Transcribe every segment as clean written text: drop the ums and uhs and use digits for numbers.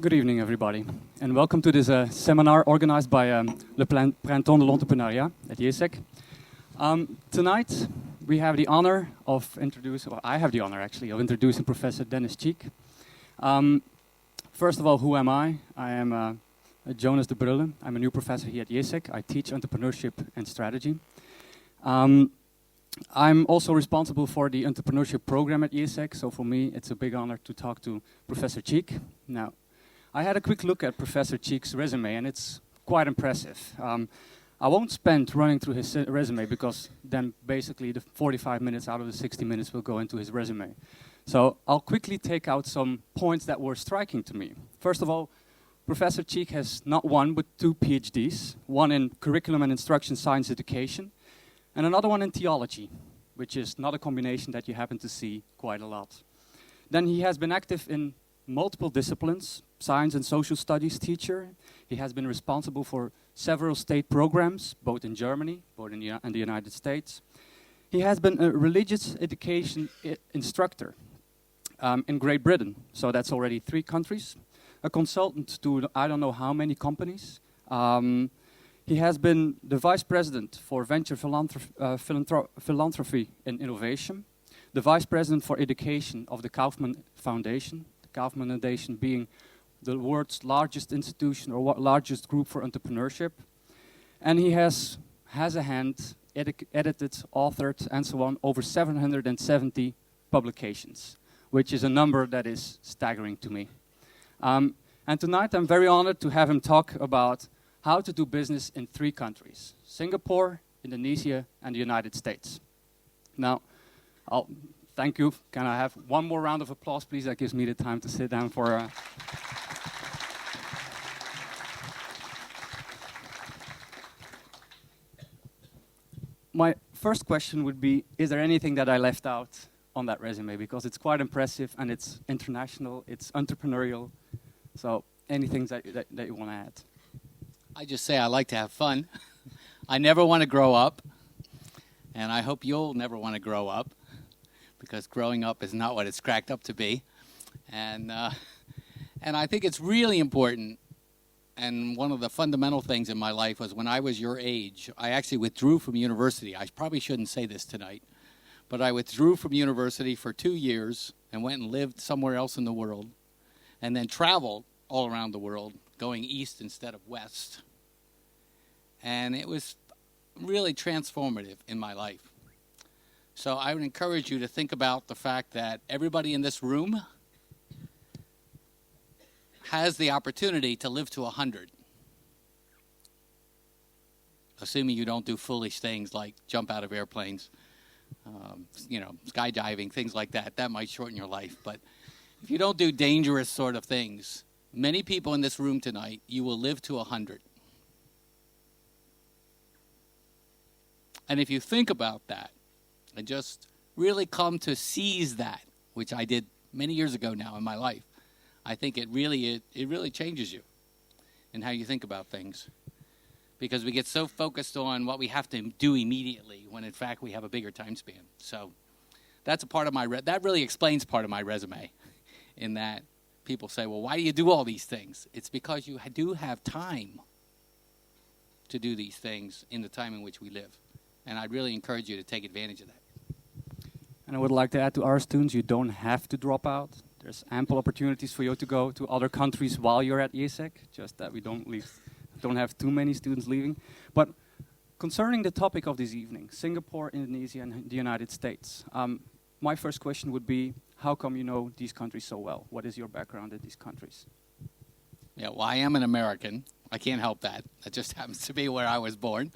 Good evening, everybody, and welcome to this seminar organized by Le Printemps de l'Entrepreneuriat at IÉSEG. Tonight, we have the honor of introducing, well, I have the honor actually, of introducing Professor Dennis Cheek. First of all, who am I? I am Jonas de Brulle. I'm a new professor here at IÉSEG. I teach entrepreneurship and strategy. I'm also responsible for the entrepreneurship program at IÉSEG, so for me, it's a big honor to talk to Professor Cheek. Now, I had a quick look at Professor Cheek's resume, and it's quite impressive. I won't spend running through his resume because then basically the 45 minutes out of the 60 minutes will go into his resume. So I'll quickly take out some points that were striking to me. First of all, Professor Cheek has not one but two PhDs, one in curriculum and instruction science education, and another one in theology, which is not a combination that you happen to see quite a lot. Then he has been active in multiple disciplines, science and social studies teacher. He has been responsible for several state programs, both in Germany, both in the United States. He has been a religious education instructor in Great Britain, so that's already 3 countries. A consultant to I don't know how many companies. He has been the vice president for venture philanthropy and innovation, the vice president for education of the Kaufman Foundation, the Kaufman Foundation being the world's largest institution or largest group for entrepreneurship. And he has a hand, edited, authored, and so on, over 770 publications, which is a number that is staggering to me. And tonight I'm very honored to have him talk about how to do business in 3 countries, Singapore, Indonesia, and the United States. Now, thank you. Can I have one more round of applause, please? That gives me the time to sit down for... My first question would be, is there anything that I left out on that resume? Because it's quite impressive and it's international, it's entrepreneurial. So anything that you want to add? I just say I like to have fun. I never want to grow up. And I hope you'll never want to grow up, because growing up is not what it's cracked up to be. And I think it's really important. And one of the fundamental things in my life was when I was your age, I actually withdrew from university. I probably shouldn't say this tonight, but I withdrew from university for 2 years and went and lived somewhere else in the world, and then traveled all around the world, going east instead of west. And it was really transformative in my life. So I would encourage you to think about the fact that everybody in this room has the opportunity to live to 100. Assuming you don't do foolish things like jump out of airplanes, skydiving, things like that. That might shorten your life. But if you don't do dangerous sort of things, many people in this room tonight, you will live to 100. And if you think about that and just really come to seize that, which I did many years ago now in my life, I think it really changes you in how you think about things. Because we get so focused on what we have to do immediately when in fact we have a bigger time span. So that's a part of that really explains part of my resume, in that people say, well, why do you do all these things? It's because you do have time to do these things in the time in which we live. And I'd really encourage you to take advantage of that. And I would like to add to our students, you don't have to drop out. There's ample opportunities for you to go to other countries while you're at IÉSEG, just that we don't have too many students leaving. But concerning the topic of this evening, Singapore, Indonesia, and the United States, my first question would be, how come you know these countries so well? What is your background in these countries? Yeah, well, I am an American. I can't help that. That just happens to be where I was born.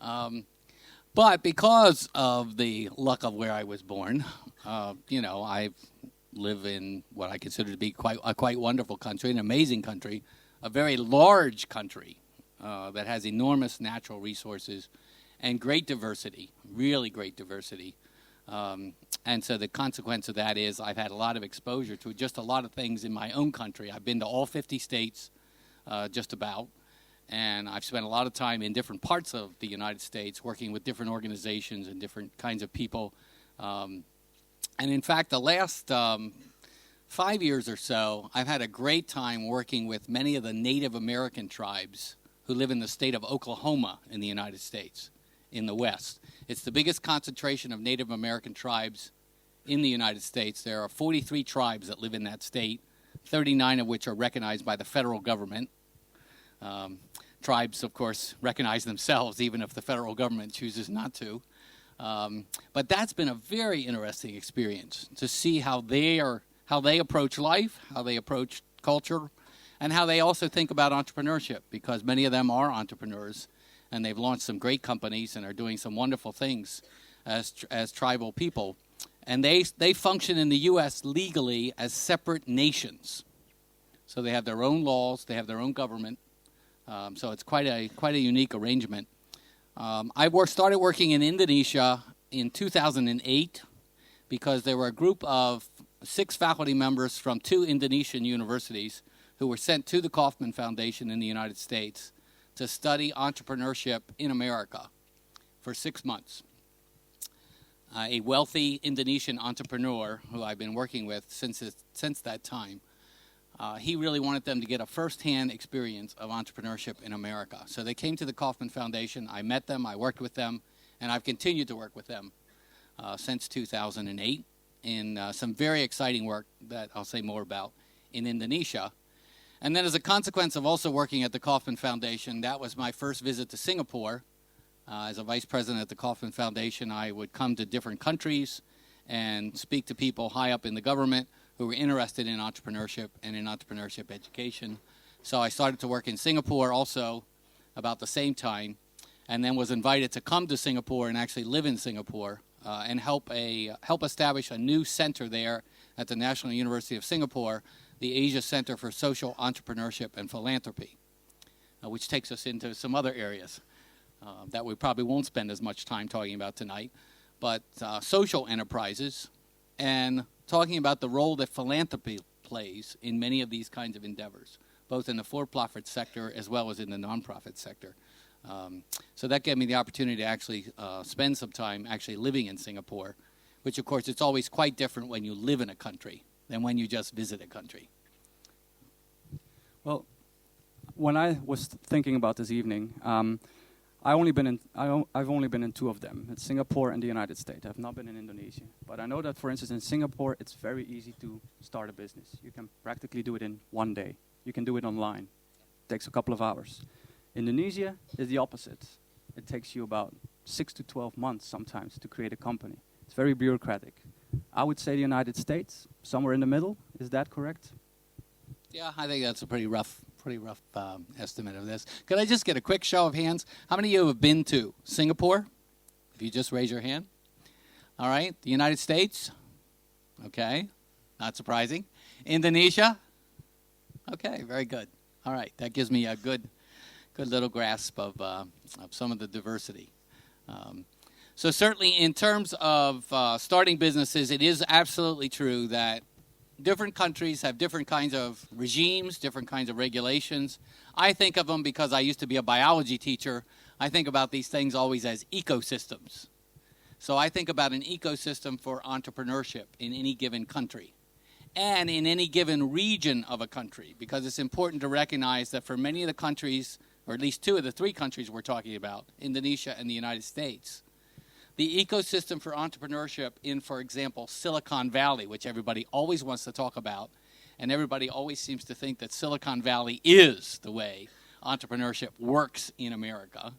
But because of the luck of where I was born, I live in what I consider to be a quite wonderful country, an amazing country, a very large country that has enormous natural resources and great diversity, really great diversity. And so the consequence of that is I've had a lot of exposure to just a lot of things in my own country. I've been to all 50 states, just about. And I've spent a lot of time in different parts of the United States working with different organizations and different kinds of people. And in fact, the last 5 years or so, I've had a great time working with many of the Native American tribes who live in the state of Oklahoma in the United States, in the West. It's the biggest concentration of Native American tribes in the United States. There are 43 tribes that live in that state, 39 of which are recognized by the federal government. Tribes, of course, recognize themselves even if the federal government chooses not to. But that's been a very interesting experience to see how they approach life, how they approach culture, and how they also think about entrepreneurship, because many of them are entrepreneurs and they've launched some great companies and are doing some wonderful things as tribal people. And they function in the U.S. legally as separate nations. So they have their own laws, they have their own government. So it's quite a unique arrangement. I started working in Indonesia in 2008 because there were a group of 6 faculty members from 2 Indonesian universities who were sent to the Kauffman Foundation in the United States to study entrepreneurship in America for 6 months. A wealthy Indonesian entrepreneur who I've been working with since that time, he really wanted them to get a first-hand experience of entrepreneurship in America. So they came to the Kauffman Foundation. I met them, I worked with them, and I've continued to work with them since 2008 in some very exciting work that I'll say more about in Indonesia. And then as a consequence of also working at the Kauffman Foundation, that was my first visit to Singapore. As a vice president at the Kauffman Foundation, I would come to different countries and speak to people high up in the government who were interested in entrepreneurship and in entrepreneurship education. So I started to work in Singapore also about the same time, and then was invited to come to Singapore and actually live in Singapore and help establish a new center there at the National University of Singapore, the Asia Center for Social Entrepreneurship and Philanthropy, which takes us into some other areas that we probably won't spend as much time talking about tonight, but social enterprises and talking about the role that philanthropy plays in many of these kinds of endeavors, both in the for-profit sector as well as in the nonprofit sector. So that gave me the opportunity to actually spend some time actually living in Singapore, which of course it's always quite different when you live in a country than when you just visit a country. Well, when I was thinking about this evening, I've only been in 2 of them. It's Singapore and the United States. I've not been in Indonesia. But I know that, for instance, in Singapore, it's very easy to start a business. You can practically do it in 1 day. You can do it online. It takes a couple of hours. Indonesia is the opposite. It takes you about 6 to 12 months sometimes to create a company. It's very bureaucratic. I would say the United States, somewhere in the middle. Is that correct? Yeah, I think that's a pretty rough estimate of this. Could I just get a quick show of hands? How many of you have been to Singapore? If you just raise your hand. All right. The United States? Okay. Not surprising. Indonesia? Okay, very good. All right. That gives me a good little grasp of some of the diversity. So certainly in terms of starting businesses, it is absolutely true that different countries have different kinds of regimes, different kinds of regulations. I think of them, because I used to be a biology teacher, I think about these things always as ecosystems. So I think about an ecosystem for entrepreneurship in any given country and in any given region of a country, because it's important to recognize that for many of the countries, or at least 2 of the 3 countries we're talking about, Indonesia and the United States, the ecosystem for entrepreneurship in, for example, Silicon Valley, which everybody always wants to talk about, and everybody always seems to think that Silicon Valley is the way entrepreneurship works in America.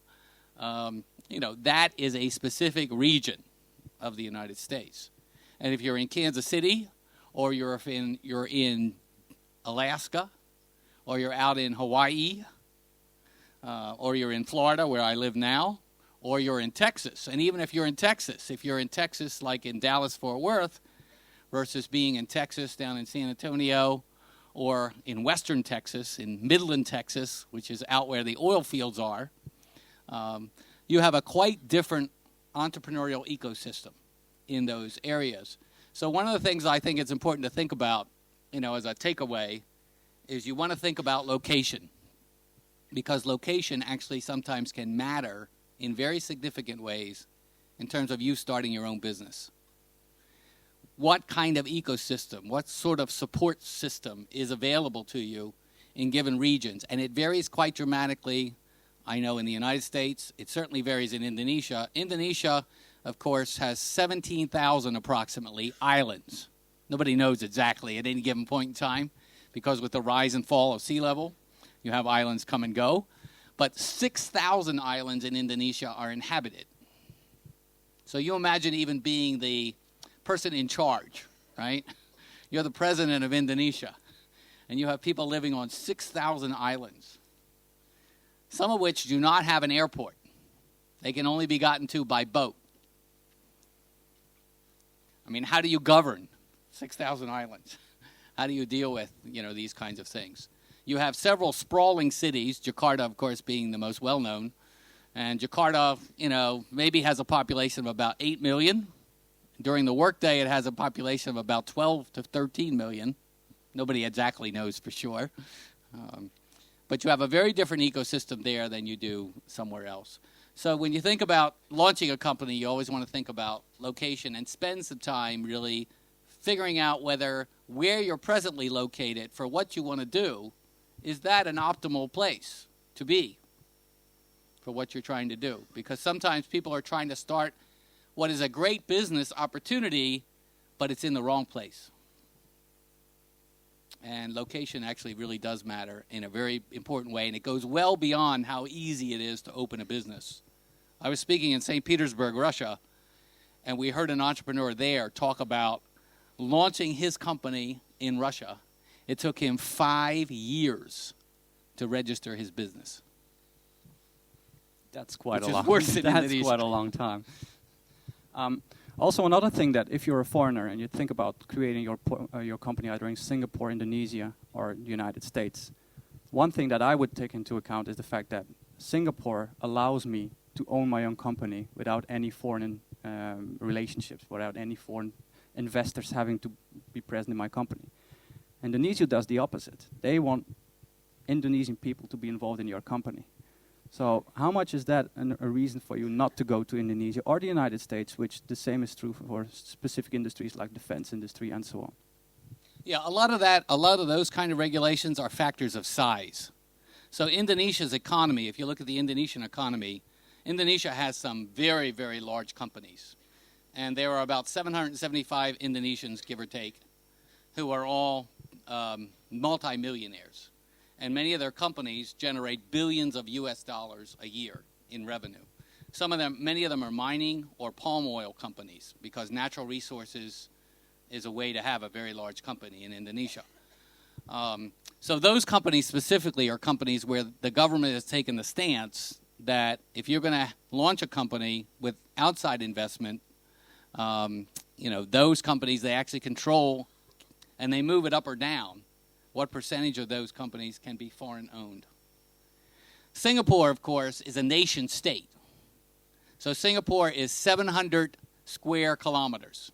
That is a specific region of the United States. And if you're in Kansas City, or you're in Alaska, or you're out in Hawaii, or you're in Florida, where I live now, or you're in Texas. And even if you're in Texas like in Dallas-Fort Worth, versus being in Texas down in San Antonio, or in western Texas, in Midland, Texas, which is out where the oil fields are, you have a quite different entrepreneurial ecosystem in those areas. So one of the things I think it's important to think about, as a takeaway, is you want to think about location, because location actually sometimes can matter in very significant ways in terms of you starting your own business. what kind of ecosystem, what sort of support system is available to you in given regions. And it varies quite dramatically, I know, in the United States. It certainly varies in Indonesia. Indonesia, of course, has 17,000 approximately islands. Nobody knows exactly at any given point in time, because with the rise and fall of sea level, you have islands come and go. But 6,000 islands in Indonesia are inhabited. So you imagine even being the person in charge, right? You're the president of Indonesia, and you have people living on 6,000 islands, some of which do not have an airport. They can only be gotten to by boat. I mean, how do you govern 6,000 islands? How do you deal with, these kinds of things? You have several sprawling cities, Jakarta, of course, being the most well-known. And Jakarta, maybe has a population of about 8 million. During the workday, it has a population of about 12 to 13 million. Nobody exactly knows for sure. But you have a very different ecosystem there than you do somewhere else. So when you think about launching a company, you always want to think about location and spend some time really figuring out where you're presently located for what you want to do, is that an optimal place to be for what you're trying to do? Because sometimes people are trying to start what is a great business opportunity, but it's in the wrong place. And location actually really does matter in a very important way, and it goes well beyond how easy it is to open a business. I was speaking in St. Petersburg, Russia, and we heard an entrepreneur there talk about launching his company in Russia. It took him 5 years to register his business. That's quite Which a is long. worse than That's Indonesia. quite a long time. Also, another thing that if you're a foreigner and you think about creating your company either in Singapore, Indonesia, or the United States, one thing that I would take into account is the fact that Singapore allows me to own my own company without any foreign relationships, without any foreign investors having to be present in my company. Indonesia does the opposite. They want Indonesian people to be involved in your company. So how much is that a reason for you not to go to Indonesia or the United States, which the same is true for specific industries like defense industry and so on? Yeah, a lot of those kind of regulations are factors of size. So Indonesia's economy, if you look at the Indonesian economy, Indonesia has some very, very large companies. And there are about 775 Indonesians, give or take, who are all multimillionaires. And many of their companies generate billions of US dollars a year in revenue. Many of them are mining or palm oil companies, because natural resources is a way to have a very large company in Indonesia. So those companies specifically are companies where the government has taken the stance that if you're going to launch a company with outside investment, those companies, they actually control and they move it up or down what percentage of those companies can be foreign owned. Singapore, of course, is a nation state. So Singapore is 700 square kilometers,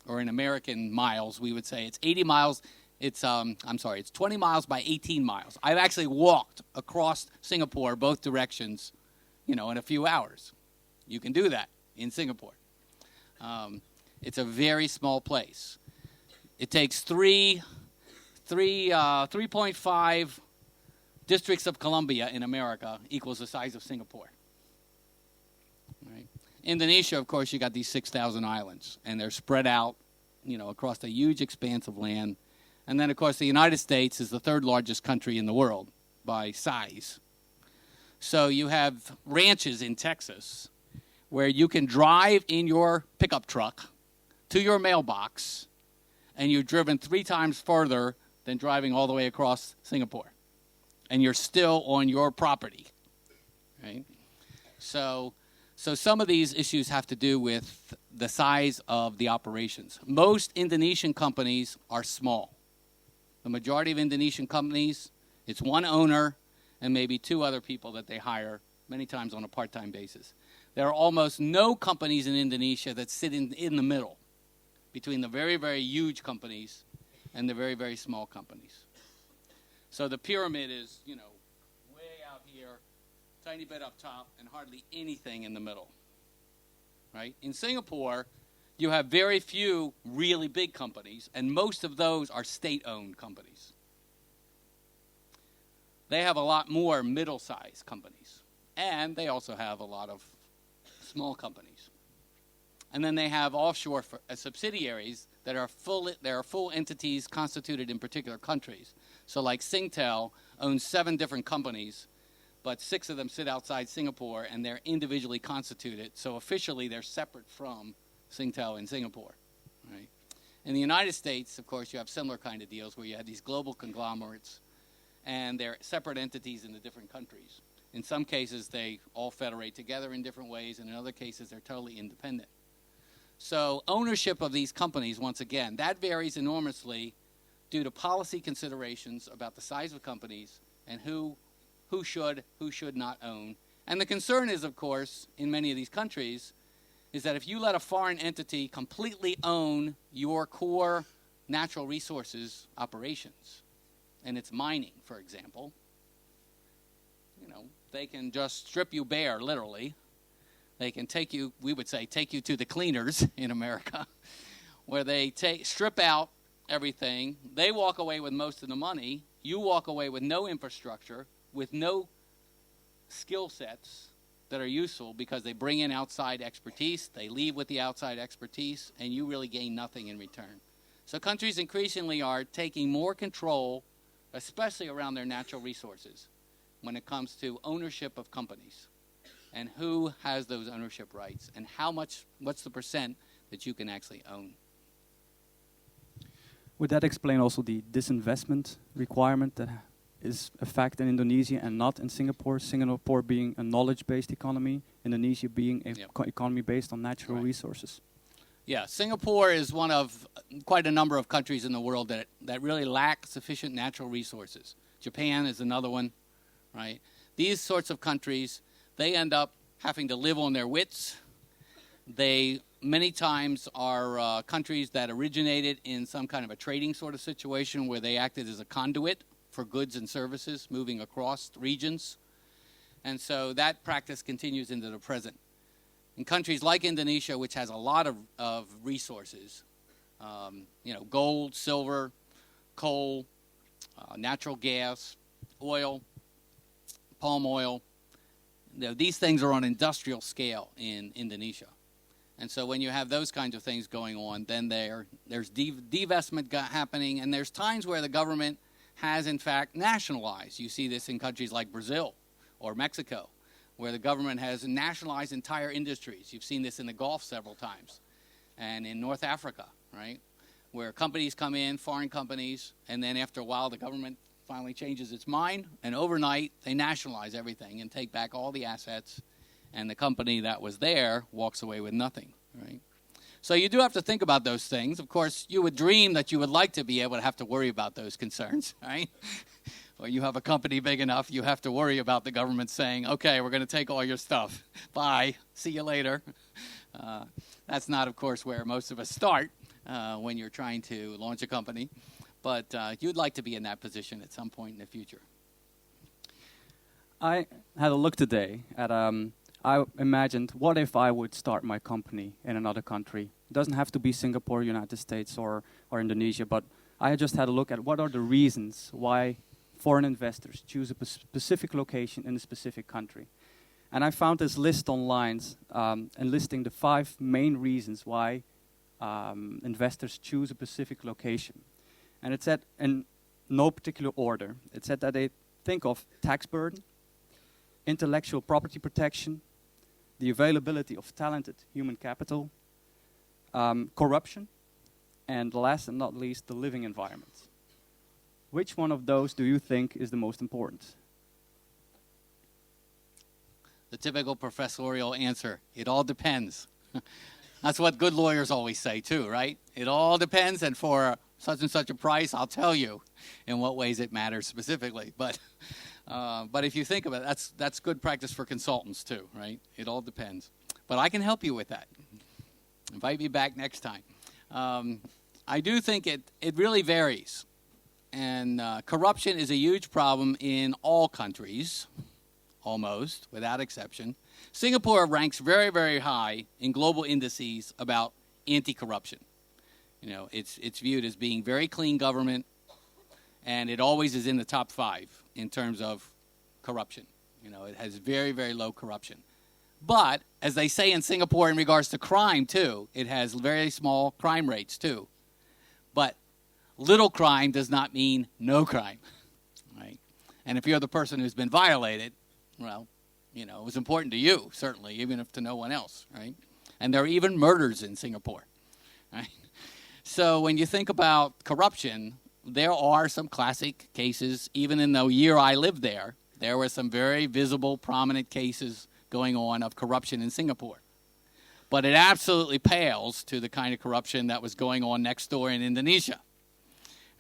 or in American miles, we would say it's 80 miles. It's 20 miles by 18 miles. I've actually walked across Singapore both directions, in a few hours. You can do that in Singapore. It's a very small place. It takes 3.5 Districts of Columbia in America equals the size of Singapore. Right. Indonesia, of course, you got these 6,000 islands, and they're spread out, across a huge expanse of land. And then, of course, the United States is the third largest country in the world by size. So you have ranches in Texas where you can drive in your pickup truck to your mailbox, and you're driven 3 times further than driving all the way across Singapore. And you're still on your property, right? So some of these issues have to do with the size of the operations. Most Indonesian companies are small. The majority of Indonesian companies, it's one owner and maybe 2 other people that they hire, many times on a part-time basis. There are almost no companies in Indonesia that sit in the middle between the very, very huge companies and the very, very small companies. So the pyramid is, way out here, tiny bit up top, and hardly anything in the middle, right? In Singapore, you have very few really big companies, and most of those are state-owned companies. They have a lot more middle-sized companies, and they also have a lot of small companies. And then they have offshore subsidiaries that are full entities constituted in particular countries. So like Singtel owns 7 different companies, but 6 of them sit outside Singapore, and they're individually constituted. So officially, they're separate from Singtel in Singapore, right? In the United States, of course, you have similar kind of deals where you have these global conglomerates, and they're separate entities in the different countries. In some cases, they all federate together in different ways, and in other cases, they're totally independent. So ownership of these companies, once again, that varies enormously due to policy considerations about the size of companies and who should not own. And the concern is, of course, in many of these countries, is that if you let a foreign entity completely own your core natural resources operations, and it's mining, for example, they can just strip you bare, literally. They can take you, we would say, take you to the cleaners in America, where they strip out everything. They walk away with most of the money. You walk away with no infrastructure, with no skill sets that are useful because they bring in outside expertise. They leave with the outside expertise, and you really gain nothing in return. So countries increasingly are taking more control, especially around their natural resources, when it comes to ownership of companies and who has those ownership rights and what's the percent that you can actually own. Would that explain also the disinvestment requirement that is a fact in Indonesia and not in Singapore? Singapore being a knowledge-based economy, Indonesia being an economy based on natural resources. Yeah, Singapore is one of quite a number of countries in the world that really lack sufficient natural resources. Japan is another one, right? These sorts of countries, they end up having to live on their wits. They many times are countries that originated in some kind of a trading sort of situation where they acted as a conduit for goods and services moving across regions. And so that practice continues into the present. In countries like Indonesia, which has a lot of resources, gold, silver, coal, natural gas, oil, palm oil, these things are on industrial scale in Indonesia. And so when you have those kinds of things going on, then there's divestment happening, and there's times where the government has, in fact, nationalized. You see this in countries like Brazil or Mexico, where the government has nationalized entire industries. You've seen this in the Gulf several times, and in North Africa, right, where companies come in, foreign companies, and then after a while the government finally changes its mind, and overnight they nationalize everything and take back all the assets, and the company that was there walks away with nothing, right? So you do have to think about those things. Of course, you would dream that you would like to be able to have to worry about those concerns, right? Or you have a company big enough, you have to worry about the government saying, okay, we're going to take all your stuff. Bye. See you later. That's not, of course, where most of us start when you're trying to launch a company. But you'd like to be in that position at some point in the future. I had a look today at, I imagined, what if I would start my company in another country? It doesn't have to be Singapore, United States, or Indonesia, but I just had a look at what are the reasons why foreign investors choose a specific location in a specific country. And I found this list online enlisting the 5 main reasons why investors choose a specific location. And it said, in no particular order, it said that they think of tax burden, intellectual property protection, the availability of talented human capital, corruption, and last and not least, the living environment. Which one of those do you think is the most important? The typical professorial answer, it all depends. That's what good lawyers always say too, right? It all depends, and for such and such a price, I'll tell you in what ways it matters specifically. But if you think of it, that's good practice for consultants too, right? It all depends. But I can help you with that. Invite me back next time. I do think it really varies. And corruption is a huge problem in all countries, almost, without exception. Singapore ranks very, very high in global indices about anti-corruption. It's viewed as being very clean government, and it always is in the top 5 in terms of corruption. It has very, very low corruption. But, as they say in Singapore in regards to crime, too, it has very small crime rates, too. But little crime does not mean no crime, right? And if you're the person who's been violated, well, it was important to you, certainly, even if to no one else, right? And there are even murders in Singapore, right? So when you think about corruption, there are some classic cases. Even in the year I lived there were some very visible, prominent cases going on of corruption in Singapore. But it absolutely pales to the kind of corruption that was going on next door in Indonesia.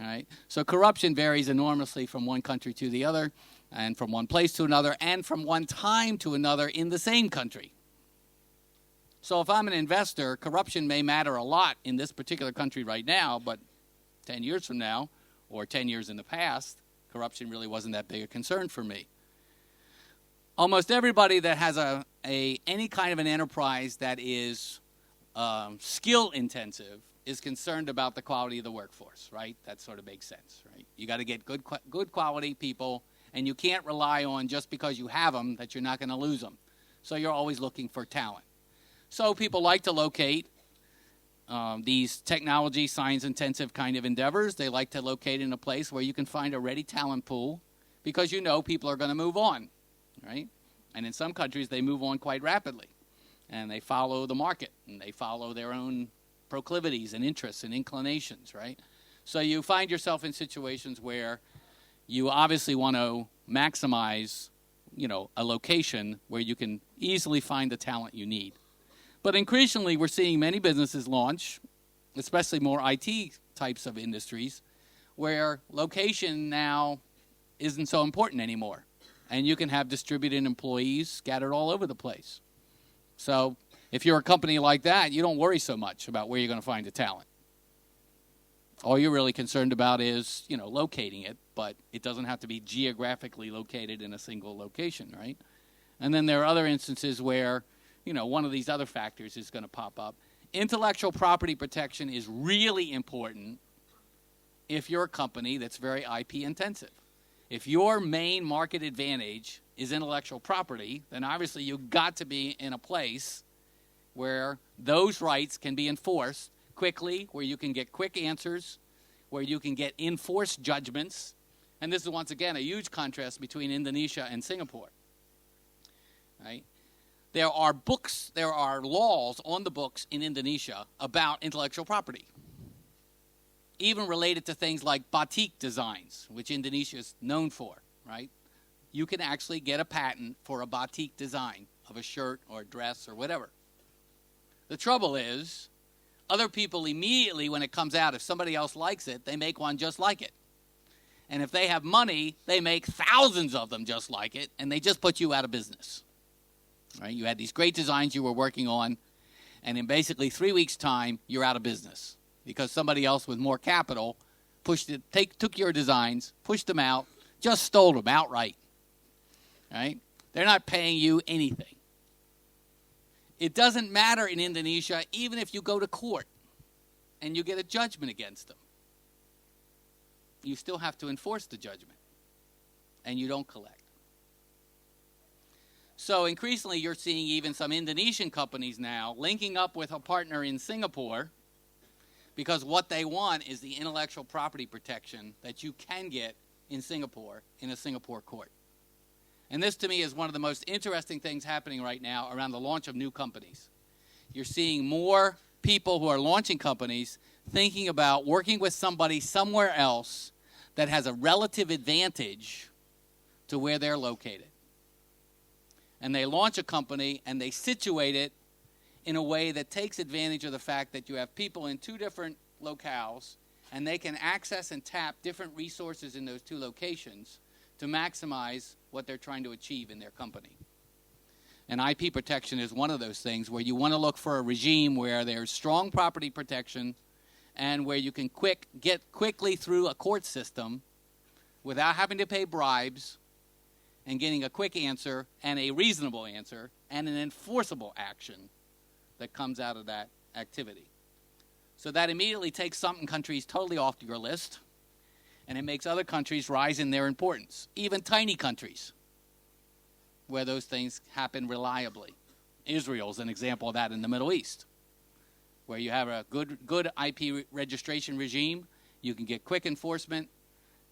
All right? So corruption varies enormously from one country to the other, and from one place to another, and from one time to another in the same country. So if I'm an investor, corruption may matter a lot in this particular country right now, but 10 years from now, or 10 years in the past, corruption really wasn't that big a concern for me. Almost everybody that has any kind of an enterprise that is skill intensive is concerned about the quality of the workforce, right? That sort of makes sense, right? You got to get good quality people, and you can't rely on just because you have them that you're not going to lose them. So you're always looking for talent. So people like to locate these technology, science-intensive kind of endeavors. They like to locate in a place where you can find a ready talent pool because people are going to move on, right? And in some countries, they move on quite rapidly. And they follow the market, and they follow their own proclivities and interests and inclinations, right? So you find yourself in situations where you obviously want to maximize, a location where you can easily find the talent you need. But increasingly, we're seeing many businesses launch, especially more IT types of industries, where location now isn't so important anymore. And you can have distributed employees scattered all over the place. So if you're a company like that, you don't worry so much about where you're going to find the talent. All you're really concerned about is, locating it, but it doesn't have to be geographically located in a single location, right? And then there are other instances where one of these other factors is going to pop up. Intellectual property protection is really important if you're a company that's very IP intensive. If your main market advantage is intellectual property, then obviously you've got to be in a place where those rights can be enforced quickly, where you can get quick answers, where you can get enforced judgments. And this is, once again, a huge contrast between Indonesia and Singapore, right? There are laws on the books in Indonesia about intellectual property, even related to things like batik designs, which Indonesia is known for, right? You can actually get a patent for a batik design of a shirt or a dress or whatever. The trouble is, other people immediately, when it comes out, if somebody else likes it, they make one just like it. And if they have money, they make thousands of them just like it, and they just put you out of business. Right? You had these great designs you were working on, and in basically 3 weeks' time, you're out of business because somebody else with more capital took your designs, pushed them out, just stole them outright. Right? They're not paying you anything. It doesn't matter in Indonesia, even if you go to court and you get a judgment against them. You still have to enforce the judgment, and you don't collect. So increasingly, you're seeing even some Indonesian companies now linking up with a partner in Singapore because what they want is the intellectual property protection that you can get in Singapore in a Singapore court. And this, to me, is one of the most interesting things happening right now around the launch of new companies. You're seeing more people who are launching companies thinking about working with somebody somewhere else that has a relative advantage to where they're located. And they launch a company and they situate it in a way that takes advantage of the fact that you have people in two different locales and they can access and tap different resources in those two locations to maximize what they're trying to achieve in their company. And IP protection is one of those things where you want to look for a regime where there's strong property protection and where you can get quickly through a court system without having to pay bribes and getting a quick answer and a reasonable answer and an enforceable action that comes out of that activity. So that immediately takes some countries totally off your list, and it makes other countries rise in their importance, even tiny countries where those things happen reliably. Israel's an example of that in the Middle East, where you have a good IP registration regime, you can get quick enforcement,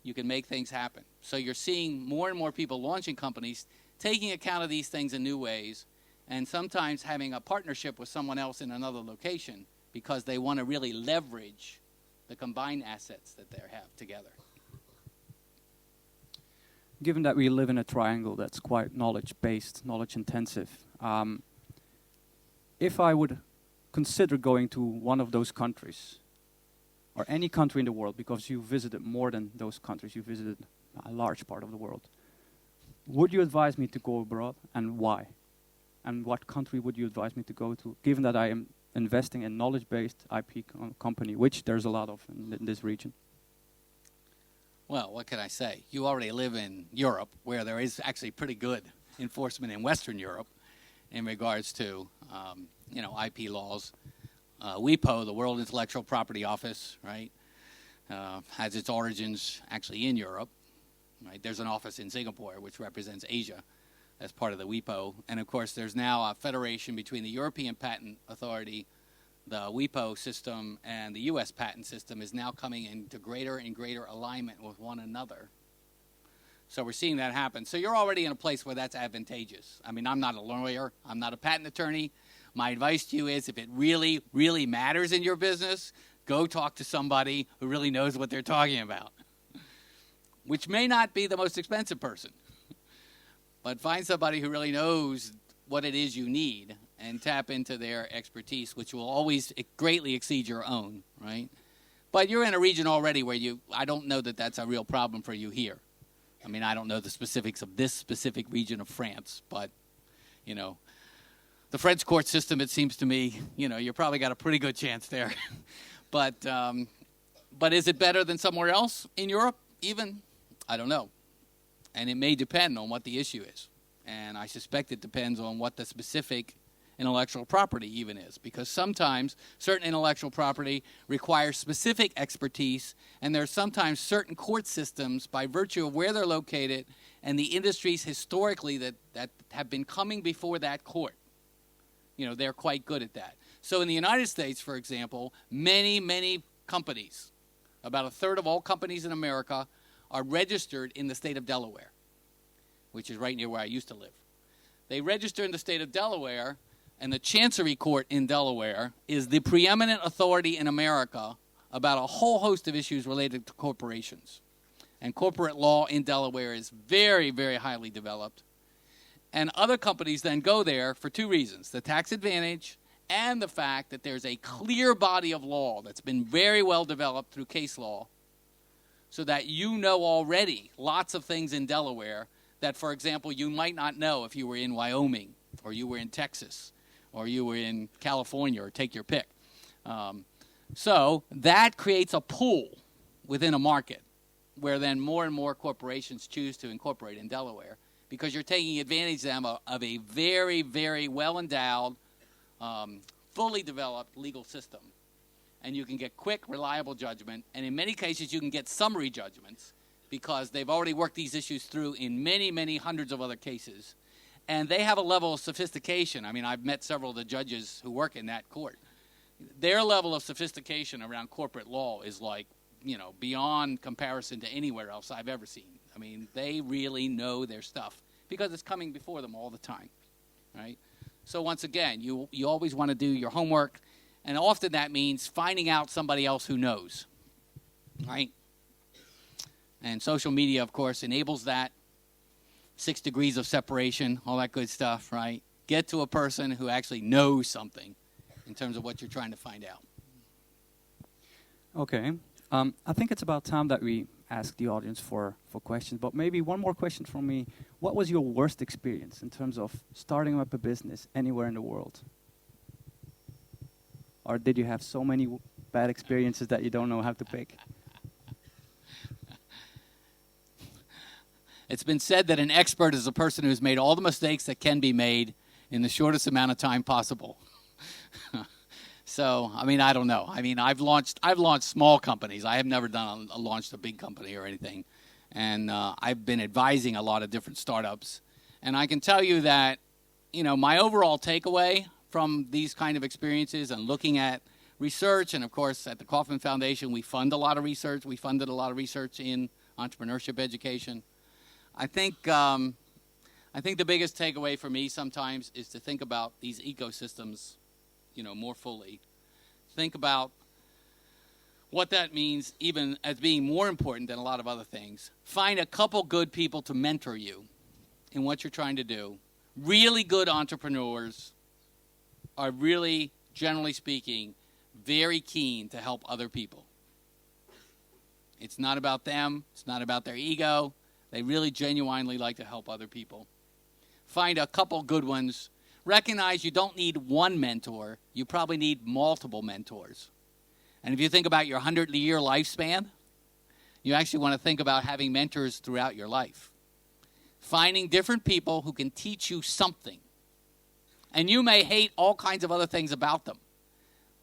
you can make things happen. So you're seeing more and more people launching companies, taking account of these things in new ways, and sometimes having a partnership with someone else in another location because they want to really leverage the combined assets that they have together. Given that we live in a triangle that's quite knowledge-based, knowledge-intensive, if I would consider going to one of those countries, or any country in the world, because you visited more than those countries, you visited a large part of the world, would you advise me to go abroad, and why? And what country would you advise me to go to, given that I am investing in knowledge-based IP company, which there's a lot of in this region? Well, what can I say? You already live in Europe, where there is actually pretty good enforcement in Western Europe in regards to, IP laws. WIPO, the World Intellectual Property Office, right, has its origins actually in Europe. Right? There's an office in Singapore which represents Asia as part of the WIPO. And, of course, there's now a federation between the European Patent Authority, the WIPO system, and the U.S. patent system is now coming into greater and greater alignment with one another. So we're seeing that happen. So you're already in a place where that's advantageous. I mean, I'm not a lawyer. I'm not a patent attorney. My advice to you is if it really, really matters in your business, go talk to somebody who really knows what they're talking about, which may not be the most expensive person. But find somebody who really knows what it is you need and tap into their expertise, which will always greatly exceed your own, right? But you're in a region already where I don't know that that's a real problem for you here. I mean, I don't know the specifics of this specific region of France, but, the French court system, it seems to me, you probably got a pretty good chance there. But is it better than somewhere else in Europe even? I don't know. And it may depend on what the issue is. And I suspect it depends on what the specific intellectual property even is, because sometimes certain intellectual property requires specific expertise, and there are sometimes certain court systems, by virtue of where they're located and the industries historically that have been coming before that court, they're quite good at that. So in the United States, for example, many companies, about a third of all companies in America, are registered in the state of Delaware, which is right near where I used to live. They register in the state of Delaware, and the Chancery Court in Delaware is the preeminent authority in America about a whole host of issues related to corporations. And corporate law in Delaware is very, very highly developed. And other companies then go there for two reasons: the tax advantage and the fact that there's a clear body of law that's been very well developed through case law, so that already lots of things in Delaware that, for example, you might not know if you were in Wyoming or you were in Texas or you were in California, or take your pick. So that creates a pool within a market where then more and more corporations choose to incorporate in Delaware, because you're taking advantage of a very, very well-endowed, fully developed legal system. And you can get quick, reliable judgment, and in many cases you can get summary judgments because they've already worked these issues through in many, many hundreds of other cases. And they have a level of sophistication. I mean, I've met several of the judges who work in that court. Their level of sophistication around corporate law is beyond comparison to anywhere else I've ever seen. I mean, they really know their stuff because it's coming before them all the time, right? So once again, you always want to do your homework, and often that means finding out somebody else who knows, right? And social media, of course, enables that. 6 degrees of separation, all that good stuff, right? Get to a person who actually knows something in terms of what you're trying to find out. Okay. I think it's about time that we ask the audience for questions, but maybe one more question from me. What was your worst experience in terms of starting up a business anywhere in the world? Or did you have so many bad experiences that you don't know how to pick? It's been said that an expert is a person who's made all the mistakes that can be made in the shortest amount of time possible. So, I mean, I don't know. I mean, I've launched small companies. I have never launched a big company or anything. And I've been advising a lot of different startups. And I can tell you that, you know, my overall takeaway from these kind of experiences and looking at research, and of course at the Kaufman Foundation we fund a lot of research. We funded a lot of research in entrepreneurship education. I think the biggest takeaway for me sometimes is to think about these ecosystems, you know, more fully. Think about what that means even as being more important than a lot of other things. Find a couple good people to mentor you in what you're trying to do. Really good entrepreneurs are really, generally speaking, very keen to help other people. It's not about them. It's not about their ego. They really genuinely like to help other people. Find a couple good ones. Recognize you don't need one mentor. You probably need multiple mentors. And if you think about your 100-year lifespan, you actually want to think about having mentors throughout your life. Finding different people who can teach you something. And you may hate all kinds of other things about them.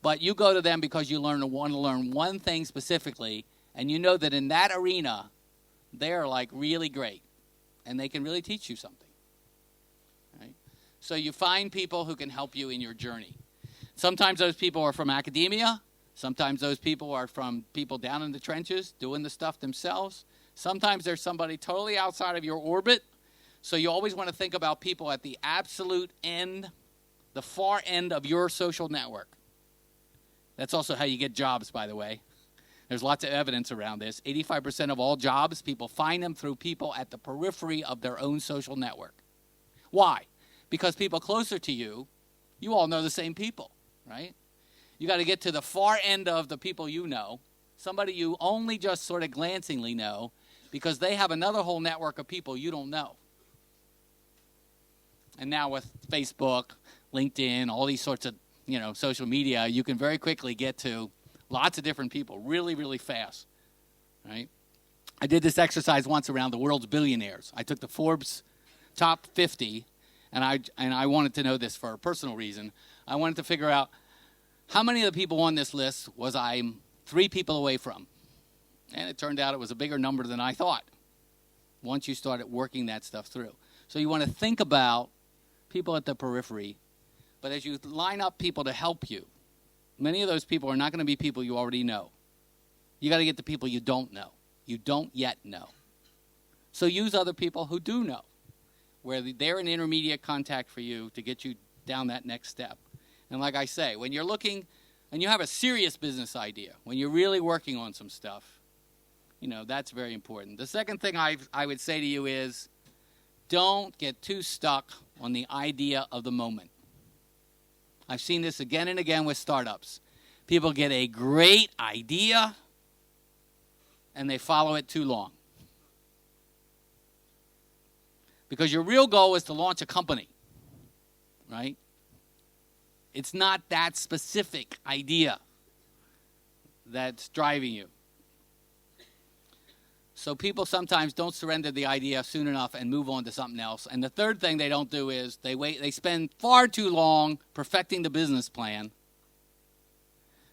But you go to them because you want to learn one thing specifically, and you know that in that arena, they're like really great, and they can really teach you something. Right? So you find people who can help you in your journey. Sometimes those people are from academia. Sometimes those people are from people down in the trenches doing the stuff themselves. Sometimes there's somebody totally outside of your orbit. So you always want to think about people at the absolute end, the far end of your social network. That's also how you get jobs, by the way. There's lots of evidence around this. 85% of all jobs, people find them through people at the periphery of their own social network. Why? Because people closer to you, you all know the same people, right? You got to get to the far end of the people you know, somebody you only just sort of glancingly know, because they have another whole network of people you don't know. And now with Facebook, LinkedIn, all these sorts of, you know, social media, you can very quickly get to lots of different people really, really fast, right? I did this exercise once around the world's billionaires. I took the Forbes top 50, and I wanted to know this for a personal reason. I wanted to figure out how many of the people on this list was I 3 people away from. And it turned out it was a bigger number than I thought once you started working that stuff through. So you want to think about people at the periphery, but as you line up people to help you, many of those people are not going to be people you already know. You got to get the people you don't know. You don't yet know. So use other people who do know, where they're an intermediate contact for you to get you down that next step. And like I say, when you're looking and you have a serious business idea, when you're really working on some stuff, you know, that's very important. The second thing I would say to you is don't get too stuck on the idea of the moment. I've seen this again and again with startups. People get a great idea and they follow it too long. Because your real goal is to launch a company, right? It's not that specific idea that's driving you. So people sometimes don't surrender the idea soon enough and move on to something else. And the third thing they don't do is they spend far too long perfecting the business plan.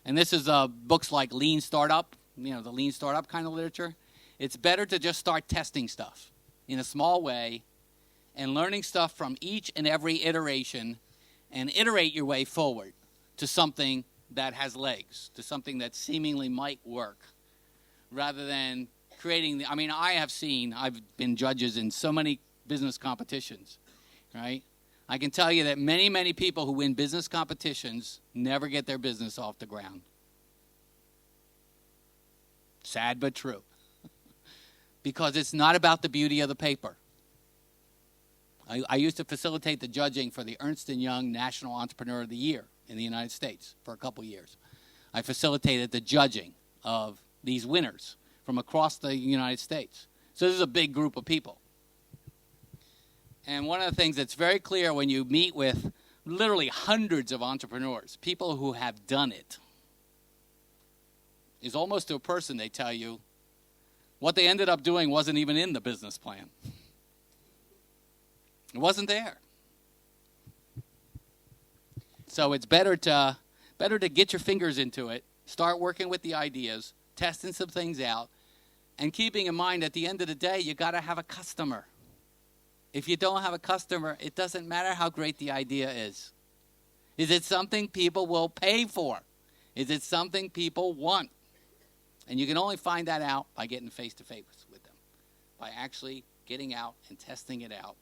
And this is books like Lean Startup, you know, the Lean Startup kind of literature. It's better to just start testing stuff in a small way and learning stuff from each and every iteration and iterate your way forward to something that has legs, to something that seemingly might work, rather than creating I've been judges in so many business competitions, right? I can tell you that many, many people who win business competitions never get their business off the ground. Sad but true. Because it's not about the beauty of the paper. I used to facilitate the judging for the Ernst & Young National Entrepreneur of the Year in the United States for a couple years. I facilitated the judging of these winners from across the United States. So this is a big group of people. And one of the things that's very clear when you meet with literally hundreds of entrepreneurs, people who have done it, is almost to a person they tell you what they ended up doing wasn't even in the business plan. It wasn't there. So it's better to Better to get your fingers into it, start working with the ideas, testing some things out, and keeping in mind at the end of the day, you got to have a customer. If you don't have a customer, it doesn't matter how great the idea is. Is it something people will pay for? Is it something people want? And you can only find that out by getting face-to-face with them, by actually getting out and testing it out.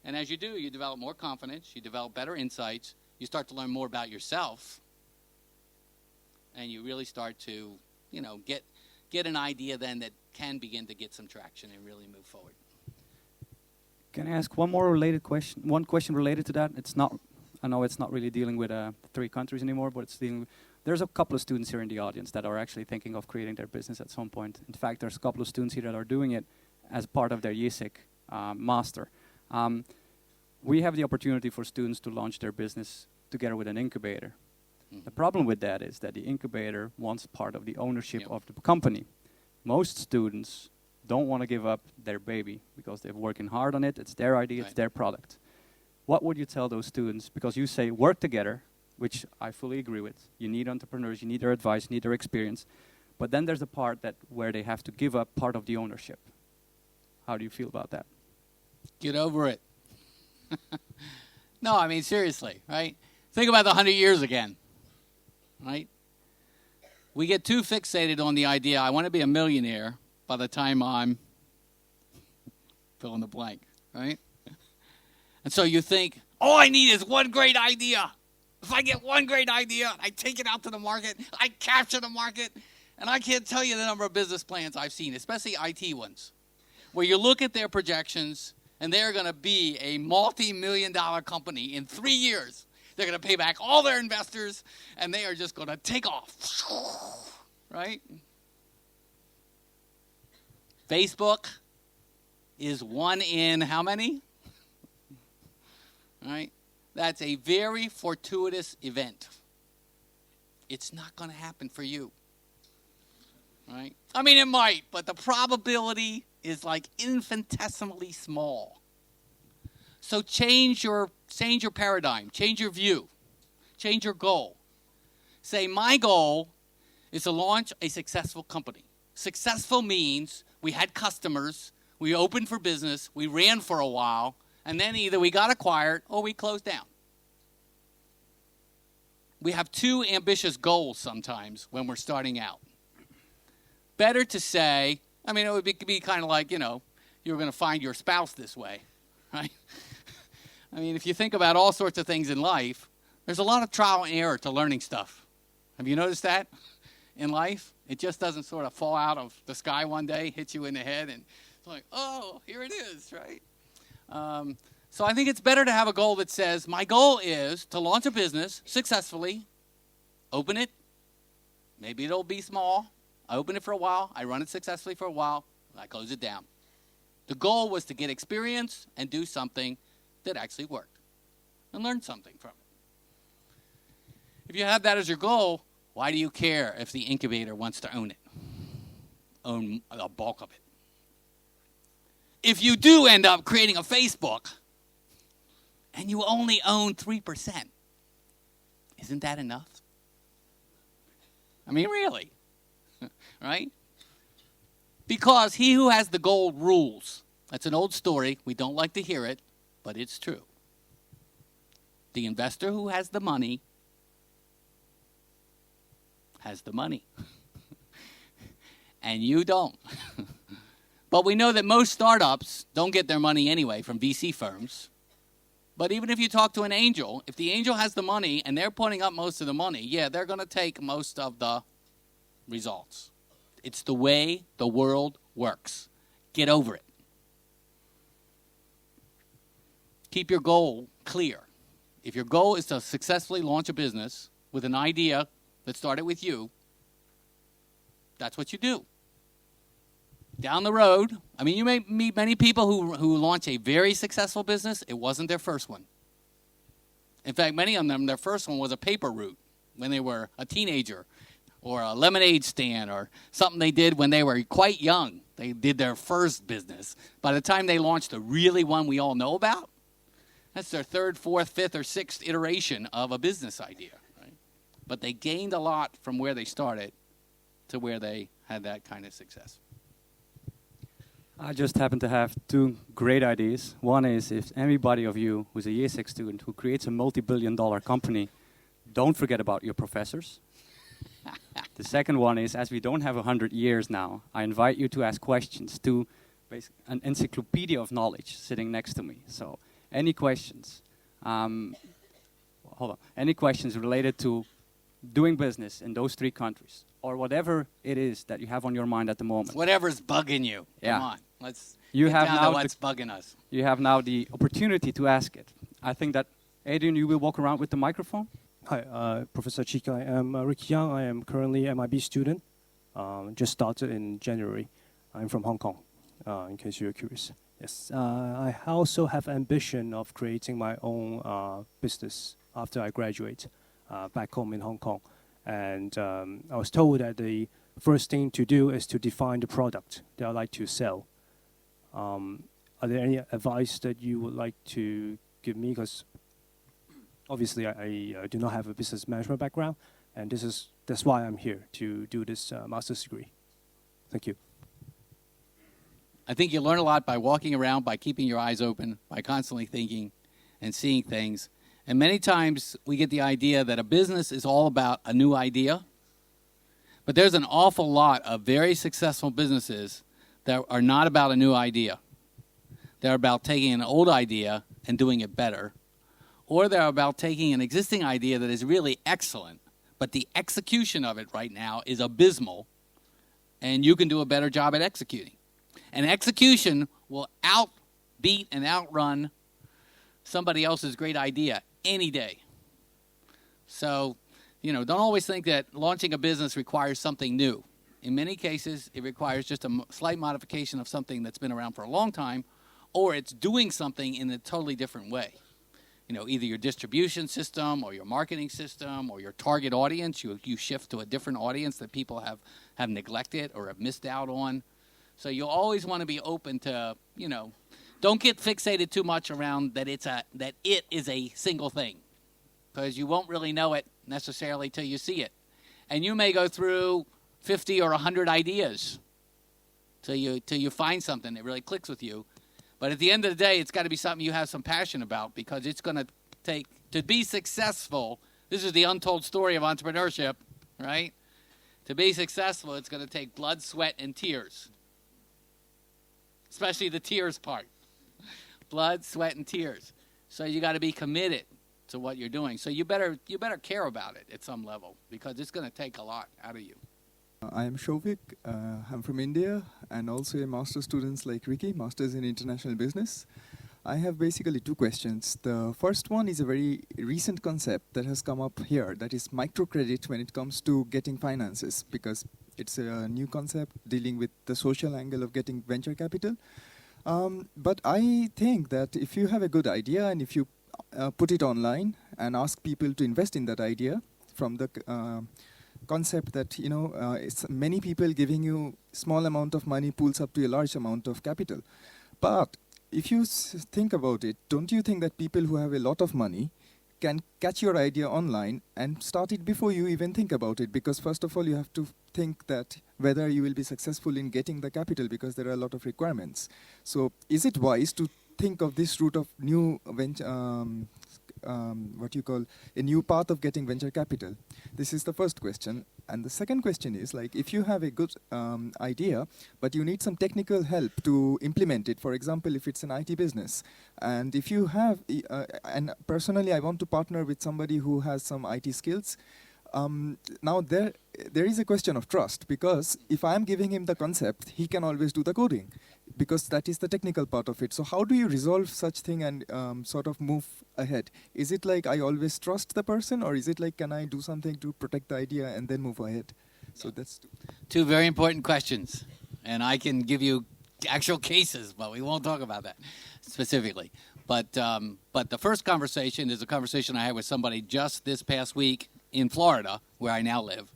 And as you do, you develop more confidence, you develop better insights, you start to learn more about yourself, and you really start to, get an idea then that can begin to get some traction and really move forward. Can I ask one more related question? One question related to that. I know it's not really dealing with 3 countries anymore, but it's dealing. There's a couple of students here in the audience that are actually thinking of creating their business at some point. In fact, there's a couple of students here that are doing it as part of their IÉSEG master. We have the opportunity for students to launch their business together with an incubator. The problem with that is that the incubator wants part of the ownership of the company. Most students don't want to give up their baby because they're working hard on it. It's their idea, it's their product. What would you tell those students? Because you say work together, which I fully agree with. You need entrepreneurs, you need their advice, you need their experience. But then there's a part where they have to give up part of the ownership. How do you feel about that? Get over it. No, I mean, seriously, right? Think about the 100 years again, right? We get too fixated on the idea, I want to be a millionaire by the time I'm fill in the blank, right? And so you think, all I need is one great idea. If I get one great idea, I take it out to the market, I capture the market, and I can't tell you the number of business plans I've seen, especially IT ones, where you look at their projections, and they're going to be a multi-million-dollar company in 3 years. They're going to pay back all their investors, and they are just going to take off, right? Facebook is 1 in how many? Right? That's a very fortuitous event. It's not going to happen for you. Right? I mean, it might, but the probability is like infinitesimally small. So change your paradigm, change your view, change your goal. Say, my goal is to launch a successful company. Successful means we had customers, we opened for business, we ran for a while, and then either we got acquired or we closed down. We have too ambitious goals sometimes when we're starting out. Better to say, I mean, it would be kind of like, you're going to find your spouse this way, right? I mean, if you think about all sorts of things in life, there's a lot of trial and error to learning stuff. Have you noticed that in life? It just doesn't sort of fall out of the sky one day, hit you in the head, and it's like, oh, here it is, right? So I think it's better to have a goal that says, my goal is to launch a business successfully, open it, maybe it'll be small, I open it for a while, I run it successfully for a while, I close it down. The goal was to get experience and do something that actually worked and learn something from it. If you have that as your goal, why do you care if the incubator wants to own it? Own a bulk of it. If you do end up creating a Facebook and you only own 3%, isn't that enough? I mean, really, right? Because he who has the gold rules. That's an old story. We don't like to hear it, but it's true. The investor who has the money has the money. And you don't. But we know that most startups don't get their money anyway from VC firms. But even if you talk to an angel, if the angel has the money and they're putting up most of the money, yeah, they're going to take most of the results. It's the way the world works. Get over it. Keep your goal clear. If your goal is to successfully launch a business with an idea that started with you, that's what you do. Down the road, I mean, you may meet many people who launch a very successful business. It wasn't their first one. In fact, many of them, their first one was a paper route when they were a teenager, or a lemonade stand, or something they did when they were quite young. They did their first business. By the time they launched the really one we all know about, that's their third, fourth, fifth, or sixth iteration of a business idea. Right? but they gained a lot from where they started to where they had that kind of success. I just happen to have two great ideas. One is, if anybody of you who's a IÉSEG student who creates a multi-billion-dollar company, don't forget about your professors. The second one is, as we don't have 100 years now, I invite you to ask questions to an encyclopedia of knowledge sitting next to me. So any questions? Hold on. Any questions related to doing business in those three countries, or whatever it is that you have on your mind at the moment? Whatever's bugging you. Yeah. Come on. Let's You get have down now to what's bugging us. You have now the opportunity to ask it. I think that, Adrian, you will walk around with the microphone. Hi, Professor Cheek. I am Rick Young. I am currently MIB student. Just started in January. I'm from Hong Kong, in case you're curious. Yes. I also have ambition of creating my own business after I graduate back home in Hong Kong. And I was told that the first thing to do is to define the product that I'd like to sell. Are there any advice that you would like to give me? Because obviously I do not have a business management background, and that's why I'm here, to do this master's degree. Thank you. I think you learn a lot by walking around, by keeping your eyes open, by constantly thinking and seeing things. And many times we get the idea that a business is all about a new idea. But there's an awful lot of very successful businesses that are not about a new idea. They're about taking an old idea and doing it better. Or they're about taking an existing idea that is really excellent, but the execution of it right now is abysmal, and you can do a better job at executing. And execution will outbeat and outrun somebody else's great idea any day. So, don't always think that launching a business requires something new. In many cases, it requires just a slight modification of something that's been around for a long time, or it's doing something in a totally different way. Either your distribution system or your marketing system or your target audience, you shift to a different audience that people have neglected or have missed out on. So you always want to be open to, don't get fixated too much around that it is a single thing, because you won't really know it necessarily till you see it. And you may go through 50 or 100 ideas till you find something that really clicks with you. But at the end of the day, it's got to be something you have some passion about, because it's going to take, to be successful, this is the untold story of entrepreneurship, right? To be successful, it's going to take blood, sweat, and tears. Especially the tears part. Blood, sweat, and tears. So you got to be committed to what you're doing. So you better care about it at some level, because it's going to take a lot out of you. I am Shovik. I'm from India and also a master's student like Ricky, Masters in International Business. I have basically two questions. The first one is a very recent concept that has come up here, that is microcredit when it comes to getting finances, because it's a new concept dealing with the social angle of getting venture capital. But I think that if you have a good idea and if you put it online and ask people to invest in that idea from the concept that, it's many people giving you small amount of money pools up to a large amount of capital. But if you think about it, don't you think that people who have a lot of money can catch your idea online and start it before you even think about it? Because first of all, you have to think that whether you will be successful in getting the capital, because there are a lot of requirements. So is it wise to think of this route of new venture, a new path of getting venture capital? This is the first question. And the second question is, like, if you have a good idea, but you need some technical help to implement it, for example, if it's an IT business, and if you have, and personally I want to partner with somebody who has some IT skills, now there is a question of trust, because if I'm giving him the concept, he can always do the coding, because that is the technical part of it. So how do you resolve such thing and sort of move ahead? Is it like I always trust the person, or is it like, can I do something to protect the idea and then move ahead? So that's two very important questions, and I can give you actual cases, but we won't talk about that specifically. But the first conversation is a conversation I had with somebody just this past week in Florida, where I now live,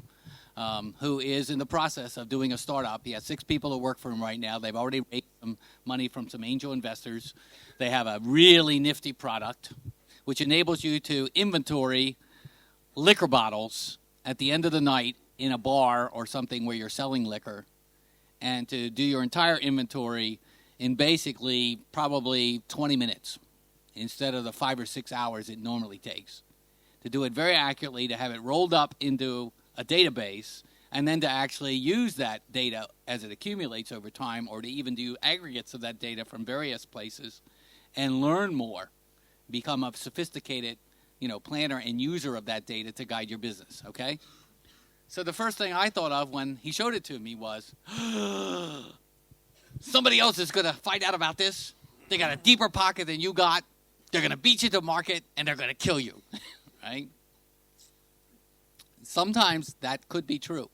who is in the process of doing a startup. He has 6 people who work for him right now. They've already raised some money from some angel investors. They have a really nifty product, which enables you to inventory liquor bottles at the end of the night in a bar or something where you're selling liquor, and to do your entire inventory in basically probably 20 minutes instead of the 5 or 6 hours it normally takes. To do it very accurately, to have it rolled up into a database, and then to actually use that data as it accumulates over time, or to even do aggregates of that data from various places and learn more, become a sophisticated, planner and user of that data to guide your business, okay? So the first thing I thought of when he showed it to me was, somebody else is going to find out about this. They got a deeper pocket than you got. They're going to beat you to market, and they're going to kill you, right? Sometimes that could be true.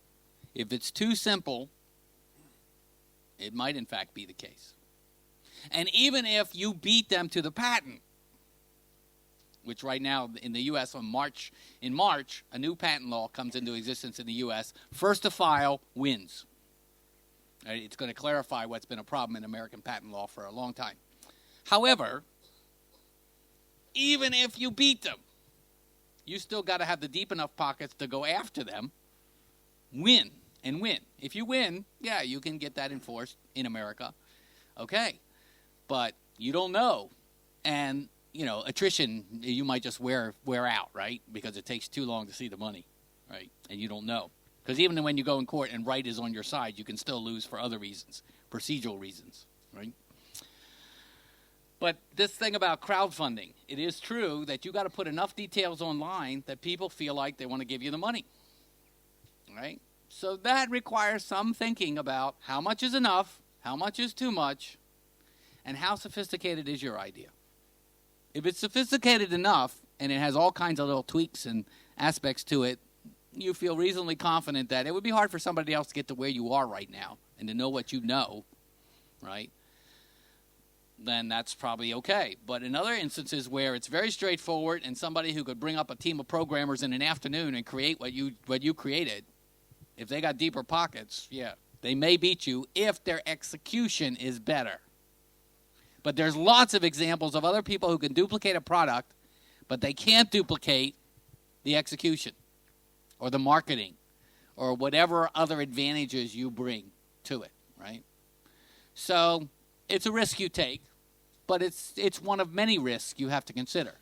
If it's too simple, it might in fact be the case. And even if you beat them to the patent, which right now in the U.S. in March, a new patent law comes into existence in the U.S. First to file wins. Right? It's going to clarify what's been a problem in American patent law for a long time. However, even if you beat them, you still got to have the deep enough pockets to go after them, win. If you win, yeah, you can get that enforced in America. Okay. But you don't know. And, attrition, you might just wear out, right? Because it takes too long to see the money, right? And you don't know. Because even when you go in court and right is on your side, you can still lose for other reasons, procedural reasons, right? But this thing about crowdfunding, it is true that you got to put enough details online that people feel like they want to give you the money, right? So that requires some thinking about how much is enough, how much is too much, and how sophisticated is your idea. If it's sophisticated enough and it has all kinds of little tweaks and aspects to it, you feel reasonably confident that it would be hard for somebody else to get to where you are right now and to know what you know, right? Then that's probably okay. But in other instances where it's very straightforward and somebody who could bring up a team of programmers in an afternoon and create what you created, if they got deeper pockets, yeah, they may beat you if their execution is better. But there's lots of examples of other people who can duplicate a product, but they can't duplicate the execution or the marketing or whatever other advantages you bring to it, right? So it's a risk you take, but it's one of many risks you have to consider,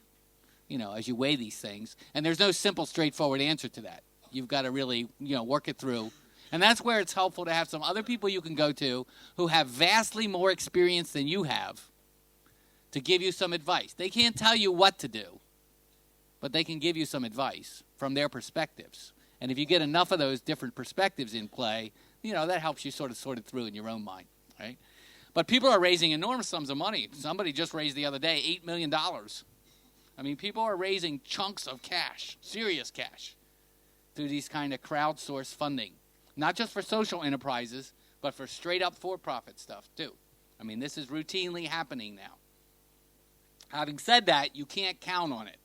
as you weigh these things. And there's no simple, straightforward answer to that. You've got to really, work it through. And that's where it's helpful to have some other people you can go to who have vastly more experience than you have to give you some advice. They can't tell you what to do, but they can give you some advice from their perspectives. And if you get enough of those different perspectives in play, that helps you sort of sort it through in your own mind, right? But people are raising enormous sums of money. Somebody just raised the other day $8 million. I mean, people are raising chunks of cash, serious cash, through these kind of crowdsourced funding. Not just for social enterprises, but for straight-up for-profit stuff, too. I mean, this is routinely happening now. Having said that, you can't count on it.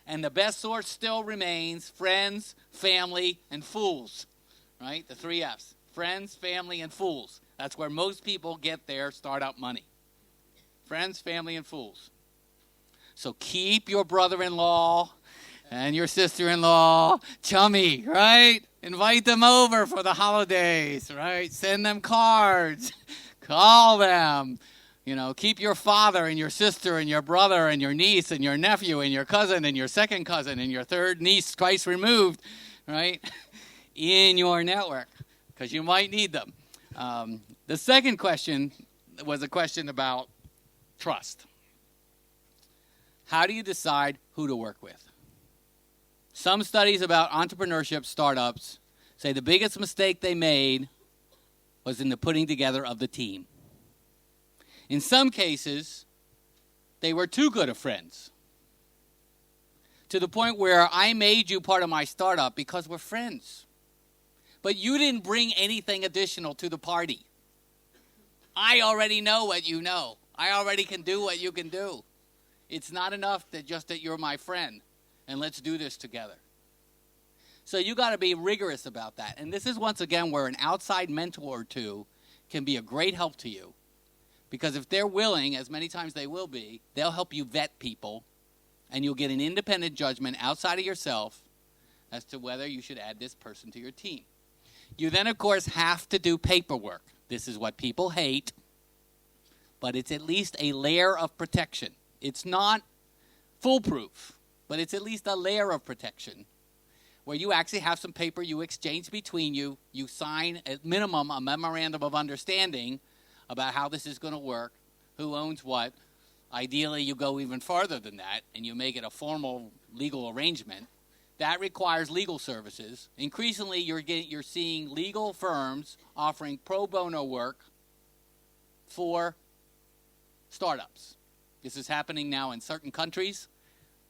And the best source still remains friends, family, and fools, right? The 3 Fs. Friends, family, and fools. That's where most people get their startup money. Friends, family, and fools. So keep your brother-in-law and your sister-in-law chummy, right? Invite them over for the holidays, right? Send them cards. Call them. Keep your father and your sister and your brother and your niece and your nephew and your cousin and your second cousin and your third niece twice removed, right? In your network, because you might need them. The second question was a question about trust. How do you decide who to work with? Some studies about entrepreneurship startups say the biggest mistake they made was in the putting together of the team. In some cases, they were too good of friends, to the point where I made you part of my startup because we're friends. But you didn't bring anything additional to the party. I already know what you know. I already can do what you can do. It's not enough that you're my friend and let's do this together. So you got to be rigorous about that. And this is once again where an outside mentor or two can be a great help to you. Because if they're willing, as many times they will be, they'll help you vet people And you'll get an independent judgment outside of yourself as to whether you should add this person to your team. You then, of course, have to do paperwork. This is what people hate, but it's at least a layer of protection. It's not foolproof, but it's at least a layer of protection where you actually have some paper you exchange between you. You sign, at minimum, a memorandum of understanding about how this is going to work, who owns what. Ideally, you go even farther than that, and you make it a formal legal arrangement. That requires legal services. Increasingly, you're seeing legal firms offering pro bono work for startups. This is happening now in certain countries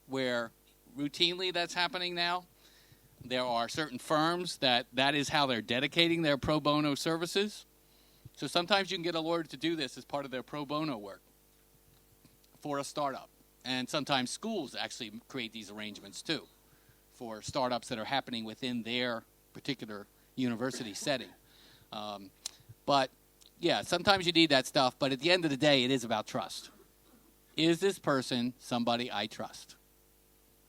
where routinely that's happening now. There are certain firms that is how they're dedicating their pro bono services. So sometimes you can get a lawyer to do this as part of their pro bono work for a startup. And sometimes schools actually create these arrangements too for startups that are happening within their particular university setting. But yeah, sometimes you need that stuff, but at the end of the day, it is about trust. Is this person somebody I trust?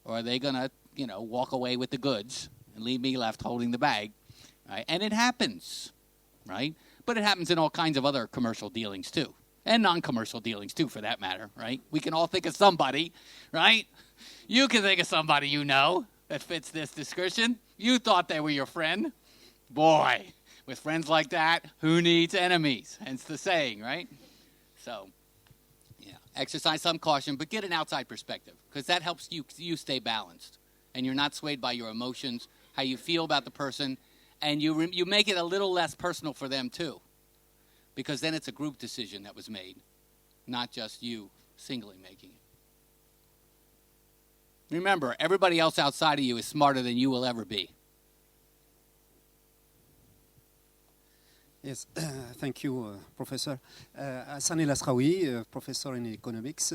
Or are they going to, walk away with the goods and leave me left holding the bag? Right? And it happens, right? But it happens in all kinds of other commercial dealings too. And non-commercial dealings too, for that matter, right? We can all think of somebody, right? You can think of somebody you know that fits this description. You thought they were your friend. Boy, with friends like that, who needs enemies? Hence the saying, right? So, yeah, exercise some caution, but get an outside perspective, because that helps you stay balanced. And you're not swayed by your emotions, how you feel about the person, and you make it a little less personal for them too. Because then it's a group decision that was made, not just you singly making it. Remember, everybody else outside of you is smarter than you will ever be. Yes, thank you, Professor. Hassan El Asraoui, professor in economics.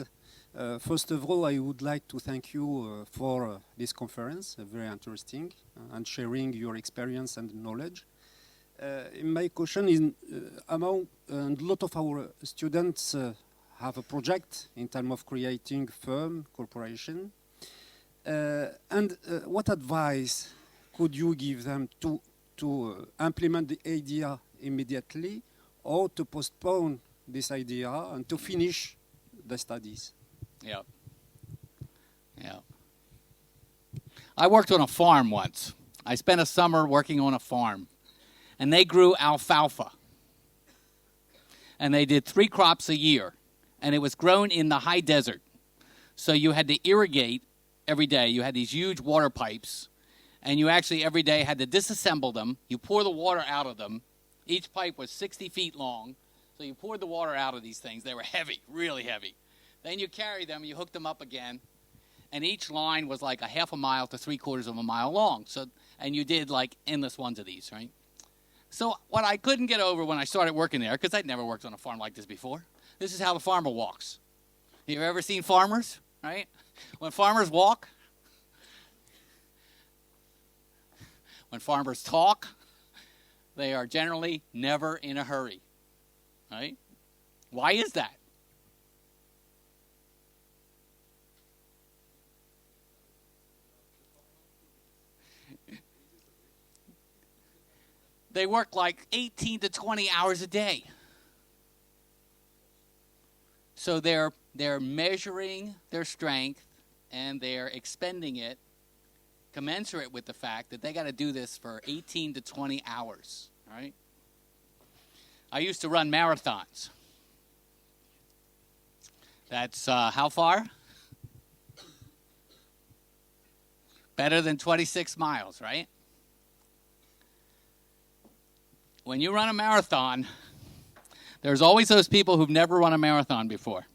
First of all, I would like to thank you for this conference, very interesting, and sharing your experience and knowledge. My question is, among a lot of our students have a project in terms of creating firm, corporation. And what advice could you give them to implement the idea immediately, or to postpone this idea and to finish the studies? Yeah. I worked on a farm once. I spent a summer working on a farm. And they grew alfalfa. And they did 3 crops a year. And it was grown in the high desert. So you had to irrigate every day. You had these huge water pipes. And you actually every day had to disassemble them. You pour the water out of them. Each pipe was 60 feet long. So you poured the water out of these things. They were heavy, really heavy. Then you carried them, you hooked them up again. And each line was like a half a mile to 3/4 of a mile long. And you did like endless ones of these, right? So what I couldn't get over when I started working there, because I'd never worked on a farm like this before, this is how the farmer walks. You've ever seen farmers, right? When farmers walk, when farmers talk, they are generally never in a hurry, right? Why is that? They work like 18 to 20 hours a day. So they're measuring their strength and they're expending it commensurate with the fact that they got to do this for 18 to 20 hours, right? I used to run marathons. That's how far? Better than 26 miles, right? When you run a marathon, there's always those people who've never run a marathon before.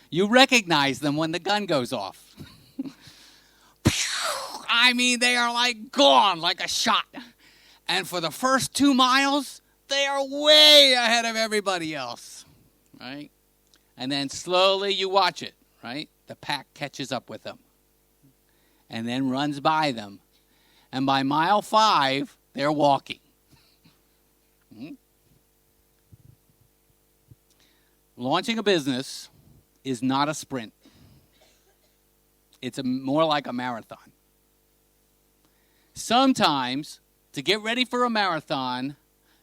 You recognize them when the gun goes off. I mean, they are like gone, like a shot. And for the first 2 miles, they are way ahead of everybody else, right? And then slowly you watch it, right? The pack catches up with them and then runs by them. And by mile 5, they're walking. Launching a business is not a sprint. It's more like a marathon. Sometimes, to get ready for a marathon,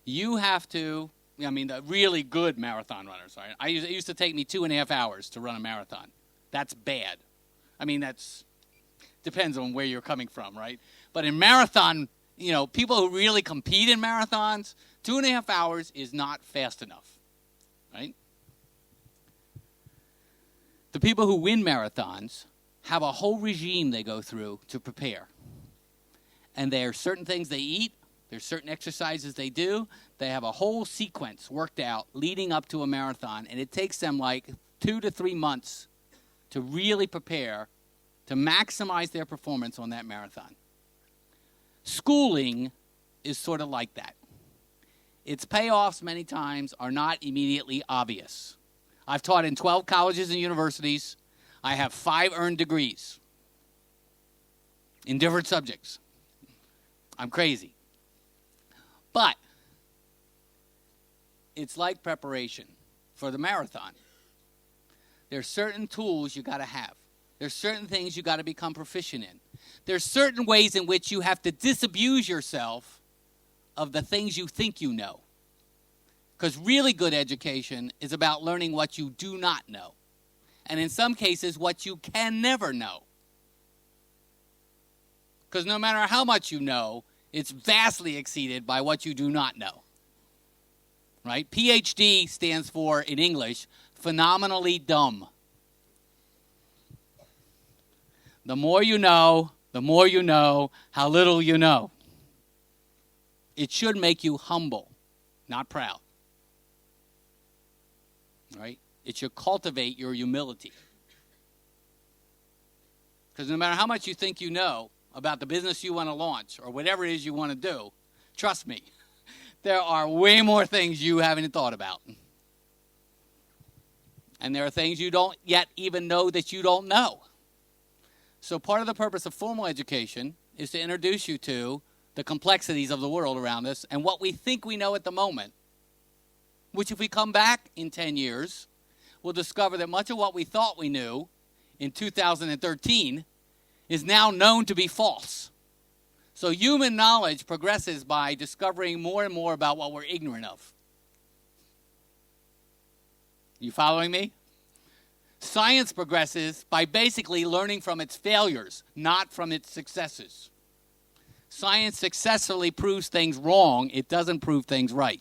you have to, the really good marathon runners, right? It used to take me 2.5 hours to run a marathon. That's bad. That's depends on where you're coming from, right? But in marathon, people who really compete in marathons, 2.5 hours is not fast enough, right? The people who win marathons have a whole regime they go through to prepare. And there are certain things they eat, there's certain exercises they do. They have a whole sequence worked out leading up to a marathon, and it takes them like 2 to 3 months to really prepare to maximize their performance on that marathon. Schooling is sort of like that. Its payoffs many times are not immediately obvious. I've taught in 12 colleges and universities. I have 5 earned degrees in different subjects. I'm crazy. But it's like preparation for the marathon. There's certain tools you got to have. There's certain things you got to become proficient in. There's certain ways in which you have to disabuse yourself of the things you think you know. Because really good education is about learning what you do not know. And in some cases, what you can never know. Because no matter how much you know, it's vastly exceeded by what you do not know. Right? PhD stands for, in English, phenomenally dumb. The more you know how little you know. It should make you humble, not proud. Right? It should cultivate your humility. Because no matter how much you think you know about the business you want to launch or whatever it is you want to do, trust me, there are way more things you haven't thought about. And there are things you don't yet even know that you don't know. So part of the purpose of formal education is to introduce you to the complexities of the world around us and what we think we know at the moment, which if we come back in 10 years, we'll discover that much of what we thought we knew in 2013 is now known to be false. So human knowledge progresses by discovering more and more about what we're ignorant of. You following me? Science progresses by basically learning from its failures, not from its successes. Science successfully proves things wrong. It doesn't prove things right.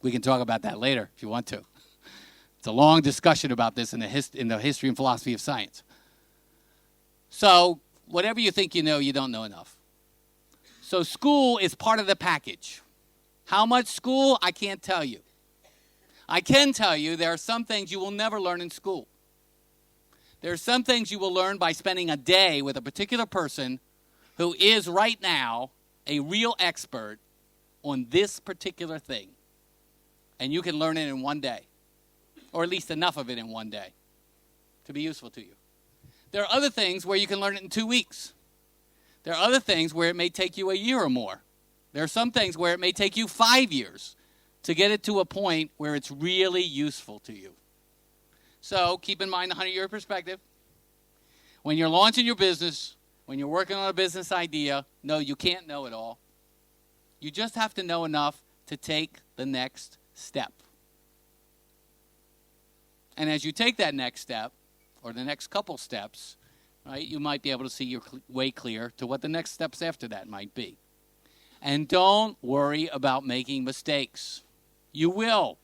We can talk about that later if you want to. It's a long discussion about this in the history and philosophy of science. So whatever you think you know, you don't know enough. So school is part of the package. How much school? I can't tell you. I can tell you there are some things you will never learn in school. There are some things you will learn by spending a day with a particular person who is right now a real expert on this particular thing. And you can learn it in one day, or at least enough of it in one day to be useful to you. There are other things where you can learn it in 2 weeks. There are other things where it may take you a year or more. There are some things where it may take you 5 years to get it to a point where it's really useful to you. So keep in mind the 100-year perspective. When you're launching your business, when you're working on a business idea, no, you can't know it all. You just have to know enough to take the next step. And as you take that next step, or the next couple steps, right, you might be able to see your way clear to what the next steps after that might be. And don't worry about making mistakes. You will.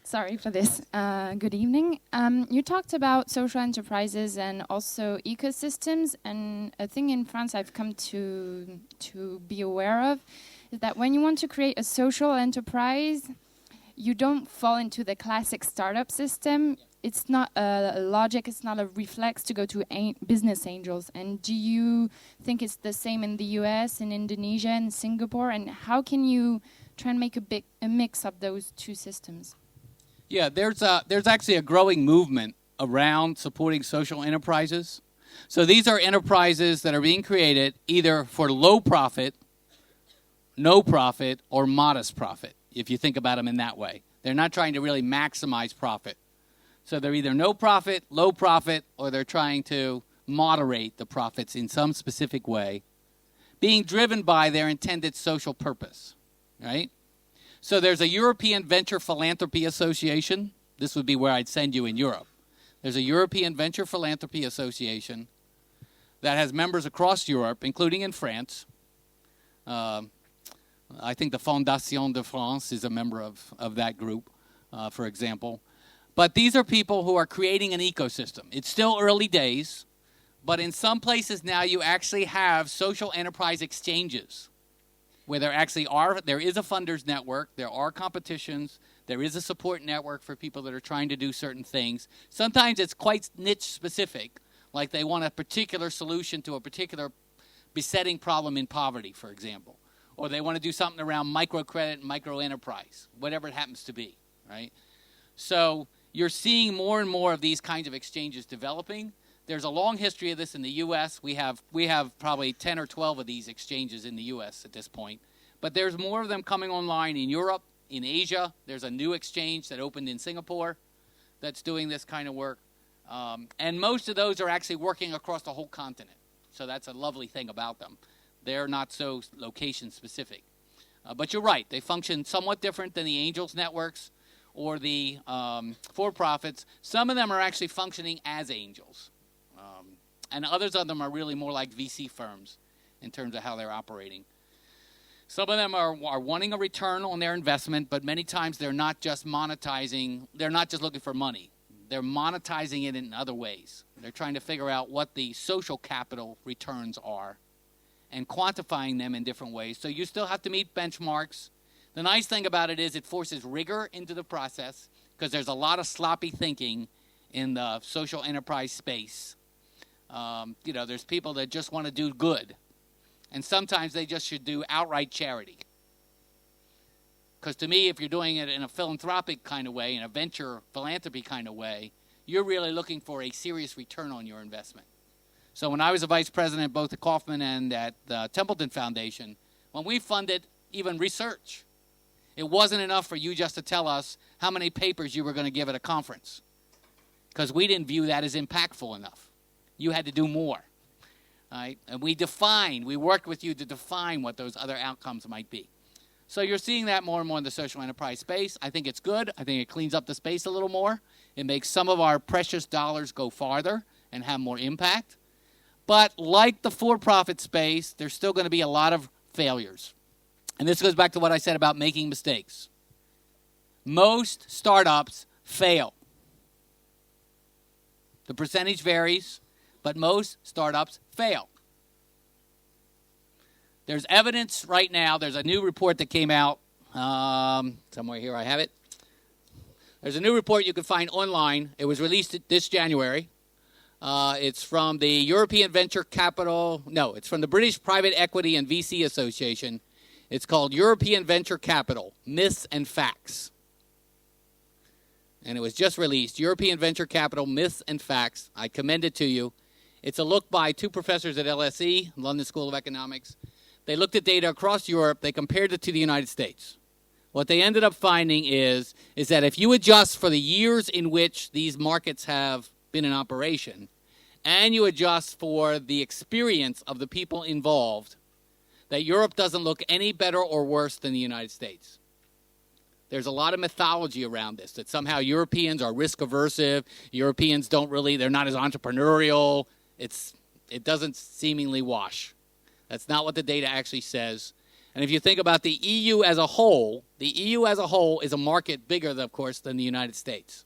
Sorry for this. Good evening. You talked about social enterprises and also ecosystems, and a thing in France I've come to be aware of is that when you want to create a social enterprise, you don't fall into the classic startup system. It's not a logic, it's not a reflex to go to business angels. And do you think it's the same in the US, in Indonesia, and Singapore? And how can you try and make a mix of those two systems? Yeah, there's actually a growing movement around supporting social enterprises. So these are enterprises that are being created either for low profit, no profit, or modest profit, if you think about them in that way. They're not trying to really maximize profit. So they're either no profit, low profit, or they're trying to moderate the profits in some specific way, being driven by their intended social purpose, right? So there's a European Venture Philanthropy Association. This would be where I'd send you in Europe. There's a European Venture Philanthropy Association that has members across Europe, including in France. I think the Fondation de France is a member of that group, for example. But these are people who are creating an ecosystem. It's still early days, but in some places now you actually have social enterprise exchanges where there is a funders network, there are competitions, there is a support network for people that are trying to do certain things. Sometimes it's quite niche specific, like they want a particular solution to a particular besetting problem in poverty, for example. Or they want to do something around microcredit and microenterprise, whatever it happens to be, right? So you're seeing more and more of these kinds of exchanges developing. There's a long history of this in the U.S. We have probably 10 or 12 of these exchanges in the U.S. at this point. But there's more of them coming online in Europe, in Asia. There's a new exchange that opened in Singapore that's doing this kind of work. And most of those are actually working across the whole continent. So that's a lovely thing about them. They're not so location specific. But you're right. They function somewhat different than the angels networks or the for-profits. Some of them are actually functioning as angels. And others of them are really more like VC firms in terms of how they're operating. Some of them are wanting a return on their investment, but many times they're not just monetizing. They're not just looking for money. They're monetizing it in other ways. They're trying to figure out what the social capital returns are and quantifying them in different ways. So you still have to meet benchmarks. The nice thing about it is it forces rigor into the process because there's a lot of sloppy thinking in the social enterprise space. There's people that just want to do good. And sometimes they just should do outright charity. Because to me, if you're doing it in a philanthropic kind of way, in a venture philanthropy kind of way, you're really looking for a serious return on your investment. So when I was a vice president both at Kauffman and at the Templeton Foundation, when we funded even research, it wasn't enough for you just to tell us how many papers you were going to give at a conference. Because we didn't view that as impactful enough. You had to do more. Right? And we worked with you to define what those other outcomes might be. So you're seeing that more and more in the social enterprise space. I think it's good. I think it cleans up the space a little more. It makes some of our precious dollars go farther and have more impact. But like the for-profit space, there's still going to be a lot of failures. And this goes back to what I said about making mistakes. Most startups fail. The percentage varies, but most startups fail. There's evidence right now. There's a new report that came out. Somewhere here I have it. There's a new report you can find online. It was released this January. It's from the European Venture Capital. No, it's from the British Private Equity and VC Association. It's called European Venture Capital, Myths and Facts. And it was just released. European Venture Capital, Myths and Facts. I commend it to you. It's a look by two professors at LSE, London School of Economics. They looked at data across Europe. They compared it to the United States. What they ended up finding is that if you adjust for the years in which these markets have been in operation, and you adjust for the experience of the people involved, that Europe doesn't look any better or worse than the United States. There's a lot of mythology around this, that somehow Europeans are risk-aversive, Europeans they're not as entrepreneurial. It doesn't seemingly wash. That's not what the data actually says. And if you think about the EU as a whole, is a market bigger, of course, than the United States.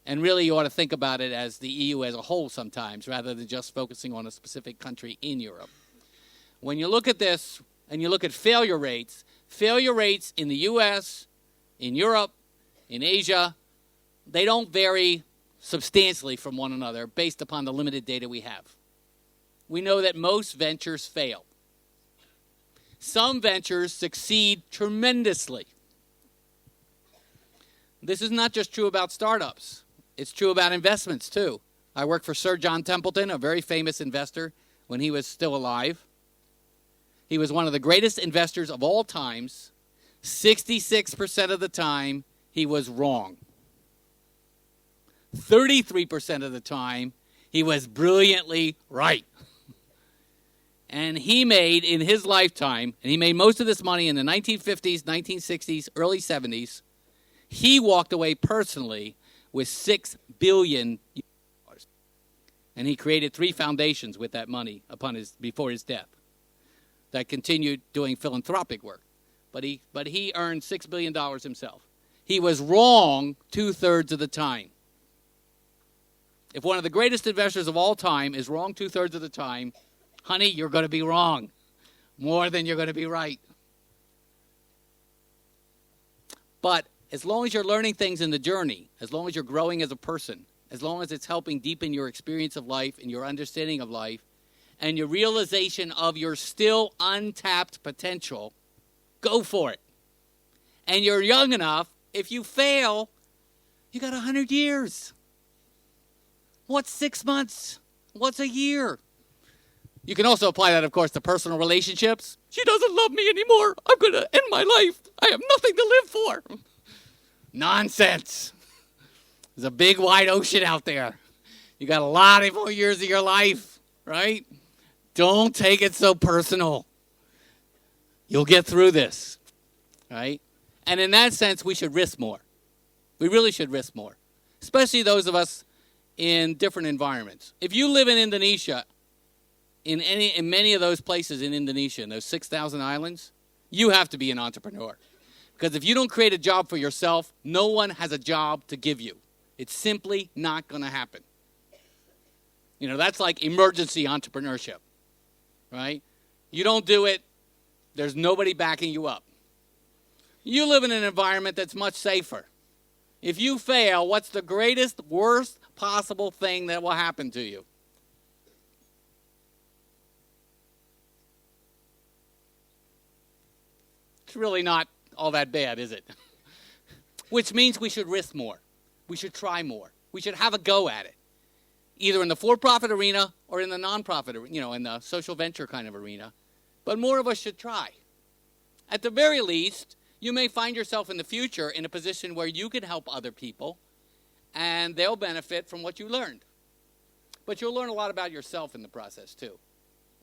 And really you ought to think about it as the EU as a whole sometimes, rather than just focusing on a specific country in Europe. When you look at this, and you look at failure rates in the US, in Europe, in Asia, they don't vary substantially from one another based upon the limited data we have. We know that most ventures fail. Some ventures succeed tremendously. This is not just true about startups. It's true about investments, too. I worked for Sir John Templeton, a very famous investor, when he was still alive. He was one of the greatest investors of all times. 66% of the time, he was wrong. 33% of the time, he was brilliantly right. And he made, in his lifetime, and he made most of this money in the 1950s, 1960s, early 70s, he walked away personally with $6 billion. And he created 3 foundations with that money before his death that continued doing philanthropic work. But he earned $6 billion himself. He was wrong 2/3 of the time. If one of the greatest investors of all time is wrong 2/3 of the time, honey, you're going to be wrong more than you're going to be right. But as long as you're learning things in the journey, as long as you're growing as a person, as long as it's helping deepen your experience of life and your understanding of life and your realization of your still untapped potential, go for it. And you're young enough, if you fail, you got 100 years. What's 6 months? What's a year? You can also apply that, of course, to personal relationships. She doesn't love me anymore. I'm going to end my life. I have nothing to live for. Nonsense. There's a big, wide ocean out there. You got a lot of more years of your life, right? Don't take it so personal. You'll get through this, right? And in that sense, we should risk more. We really should risk more, especially those of us in different environments. If you live in Indonesia, in many of those places in Indonesia, in those 6,000 islands, you have to be an entrepreneur. Because if you don't create a job for yourself, no one has a job to give you. It's simply not going to happen. You know, that's like emergency entrepreneurship, right? You don't do it, there's nobody backing you up. You live in an environment that's much safer. If you fail, what's the greatest, worst possible thing that will happen to you? It's really not all that bad, is it? Which means we should risk more. We should try more. We should have a go at it, either in the for-profit arena or in the non-profit, in the social venture kind of arena. But more of us should try. At the very least, you may find yourself in the future in a position where you can help other people and they'll benefit from what you learned. But you'll learn a lot about yourself in the process too.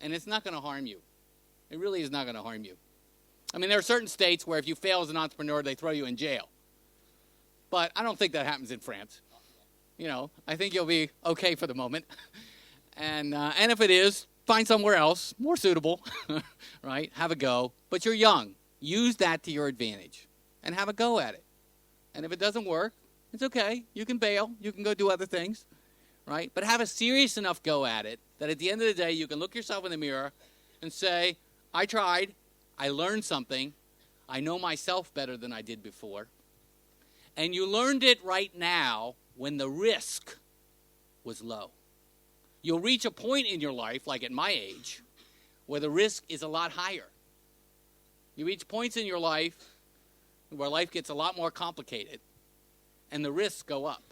And it's not going to harm you. It really is not going to harm you. I mean, there are certain states where if you fail as an entrepreneur, they throw you in jail. But I don't think that happens in France. I think you'll be okay for the moment. And if it is, find somewhere else, more suitable, right? Have a go. But you're young. Use that to your advantage and have a go at it. And if it doesn't work, it's okay. You can bail. You can go do other things, right? But have a serious enough go at it that at the end of the day, you can look yourself in the mirror and say, I tried. I learned something. I know myself better than I did before. And you learned it right now when the risk was low. You'll reach a point in your life, like at my age, where the risk is a lot higher. You reach points in your life where life gets a lot more complicated and the risks go up.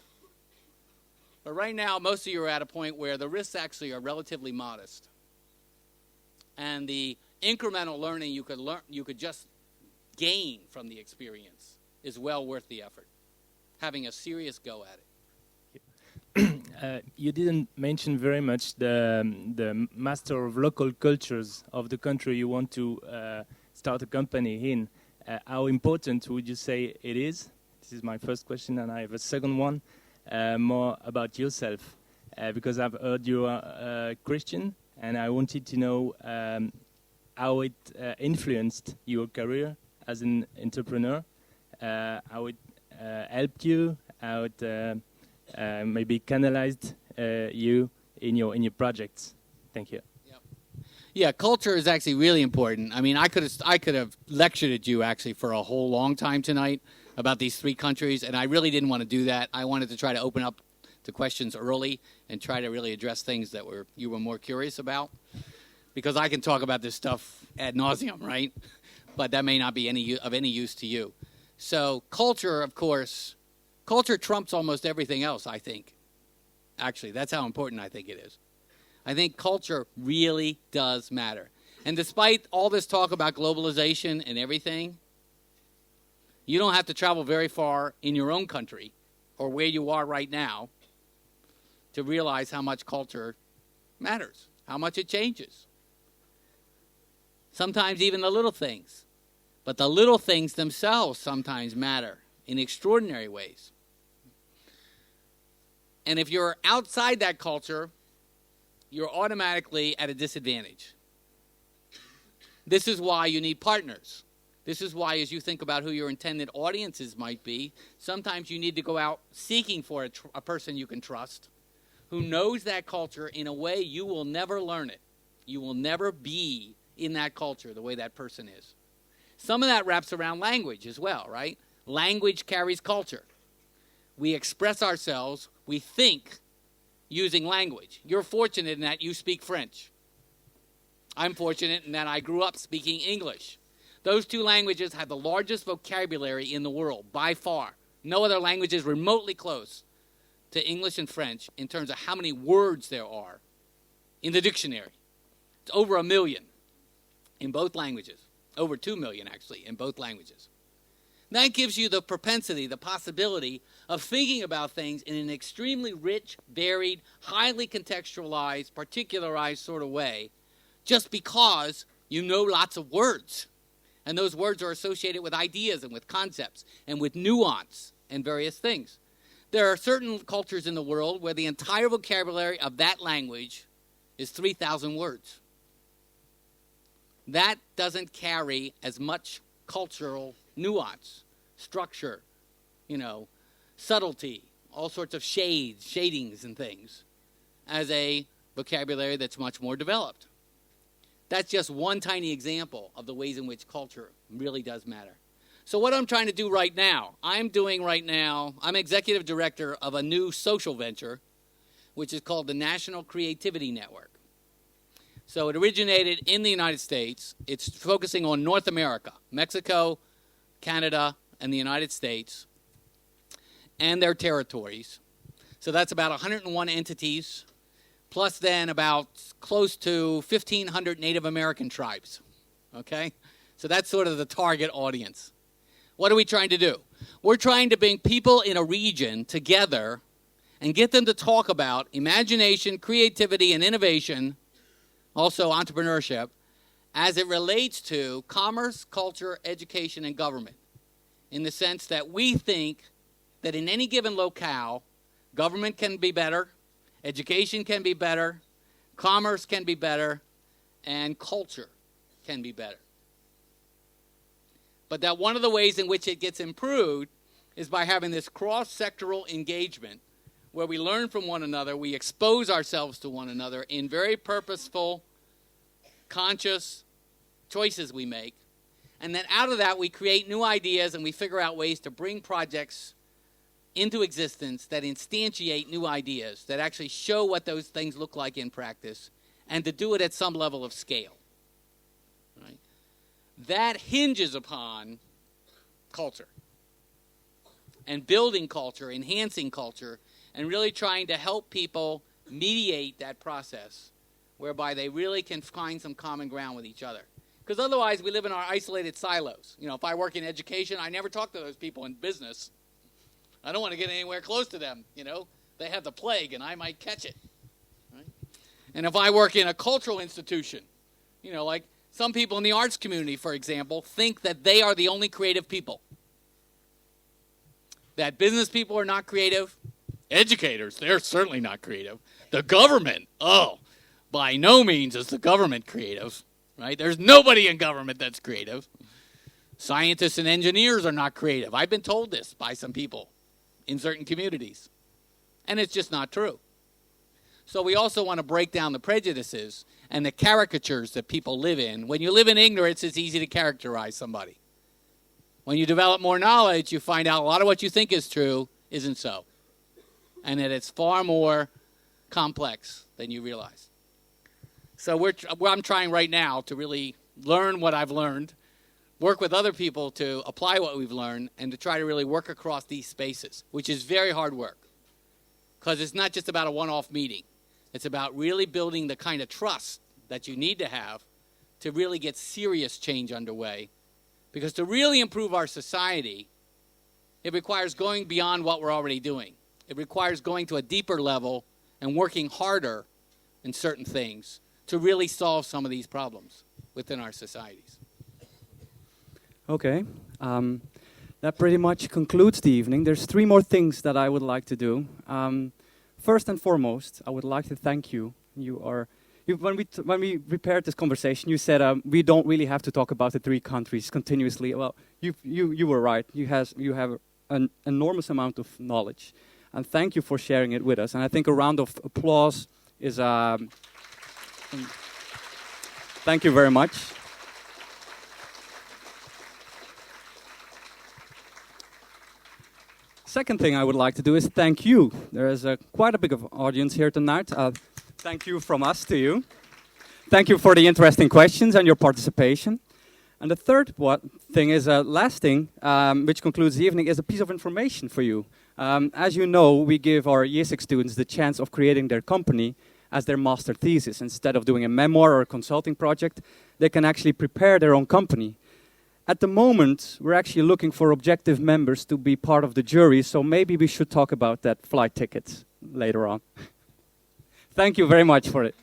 But right now, most of you are at a point where the risks actually are relatively modest. And the incremental learning you could just gain from the experience is well worth the effort. Having a serious go at it. You didn't mention very much the master of local cultures of the country you want to start a company in. How important would you say it is? This is my first question, and I have a second one, more about yourself, because I've heard you are Christian, and I wanted to know how it influenced your career as an entrepreneur, how it helped you, how it maybe canalized you in your projects. Thank you. Yeah, culture is actually really important. I mean, I could have lectured at you actually for a whole long time tonight about these 3 countries, and I really didn't want to do that. I wanted to try to open up the questions early and try to really address things that you were more curious about, because I can talk about this stuff ad nauseum, right? But that may not be of any use to you. So culture, of course, culture trumps almost everything else, I think. Actually, that's how important I think it is. I think culture really does matter. And despite all this talk about globalization and everything, you don't have to travel very far in your own country or where you are right now to realize how much culture matters, how much it changes. Sometimes even the little things. But the little things themselves sometimes matter in extraordinary ways. And if you're outside that culture, you're automatically at a disadvantage. This is why you need partners. This is why, as you think about who your intended audiences might be, sometimes you need to go out seeking for a person you can trust, who knows that culture in a way you will never learn it. You will never be in that culture the way that person is. Some of that wraps around language as well, right? Language carries culture. We express ourselves, we think, using language. You're fortunate in that you speak French. I'm fortunate in that I grew up speaking English. Those two languages have the largest vocabulary in the world, by far. No other language is remotely close to English and French in terms of how many words there are in the dictionary. It's over 1 million in both languages. Over 2 million, actually, in both languages. That gives you the propensity, the possibility of thinking about things in an extremely rich, varied, highly contextualized, particularized sort of way, just because you know lots of words. And those words are associated with ideas and with concepts and with nuance and various things. There are certain cultures in the world where the entire vocabulary of that language is 3,000 words. That doesn't carry as much cultural nuance, structure, subtlety, all sorts of shades, shadings and things, as a vocabulary that's much more developed. That's just one tiny example of the ways in which culture really does matter. So what I'm trying to do right now, I'm executive director of a new social venture, which is called the National Creativity Network. So it originated in the United States. It's focusing on North America, Mexico, Canada, and the United States, and their territories. So that's about 101 entities, plus then about close to 1,500 Native American tribes, okay? So that's sort of the target audience. What are we trying to do? We're trying to bring people in a region together and get them to talk about imagination, creativity, and innovation, also entrepreneurship, as it relates to commerce, culture, education, and government, in the sense that we think that in any given locale, government can be better, education can be better, commerce can be better, and culture can be better. But that one of the ways in which it gets improved is by having this cross-sectoral engagement where we learn from one another, we expose ourselves to one another in very purposeful, conscious choices we make. And then out of that, we create new ideas and we figure out ways to bring projects into existence that instantiate new ideas, that actually show what those things look like in practice, and to do it at some level of scale. Right? That hinges upon culture and building culture, enhancing culture, and really trying to help people mediate that process whereby they really can find some common ground with each other. Because otherwise we live in our isolated silos. If I work in education, I never talk to those people in business. I don't want to get anywhere close to them. They have the plague and I might catch it. Right? And if I work in a cultural institution, like some people in the arts community, for example, think that they are the only creative people. That business people are not creative. Educators, they're certainly not creative. The government, by no means is the government creative. Right? There's nobody in government that's creative. Scientists and engineers are not creative. I've been told this by some people in certain communities. And it's just not true. So we also want to break down the prejudices and the caricatures that people live in. When you live in ignorance, it's easy to characterize somebody. When you develop more knowledge, you find out a lot of what you think is true isn't so. And that it's far more complex than you realize. So I'm trying right now to really learn what I've learned, work with other people to apply what we've learned, and to try to really work across these spaces, which is very hard work. Because it's not just about a one-off meeting. It's about really building the kind of trust that you need to have to really get serious change underway. Because to really improve our society, it requires going beyond what we're already doing. It requires going to a deeper level and working harder in certain things to really solve some of these problems within our societies. Okay. That pretty much concludes the evening. There's 3 more things that I would like to do. First and foremost, I would like to thank you. When we prepared this conversation, you said we don't really have to talk about the 3 countries continuously. Well, you were right. You have an enormous amount of knowledge, and thank you for sharing it with us. And I think a round of applause is. Thank you very much. Second thing I would like to do is thank you. There is quite a big audience here tonight. Thank you from us to you. Thank you for the interesting questions and your participation. And the third thing is last thing, which concludes the evening, is a piece of information for you. As you know, we give our IÉSEG students the chance of creating their company as their master thesis. Instead of doing a memoir or a consulting project, they can actually prepare their own company. At the moment, we're actually looking for objective members to be part of the jury, so maybe we should talk about that flight tickets later on. Thank you very much for it.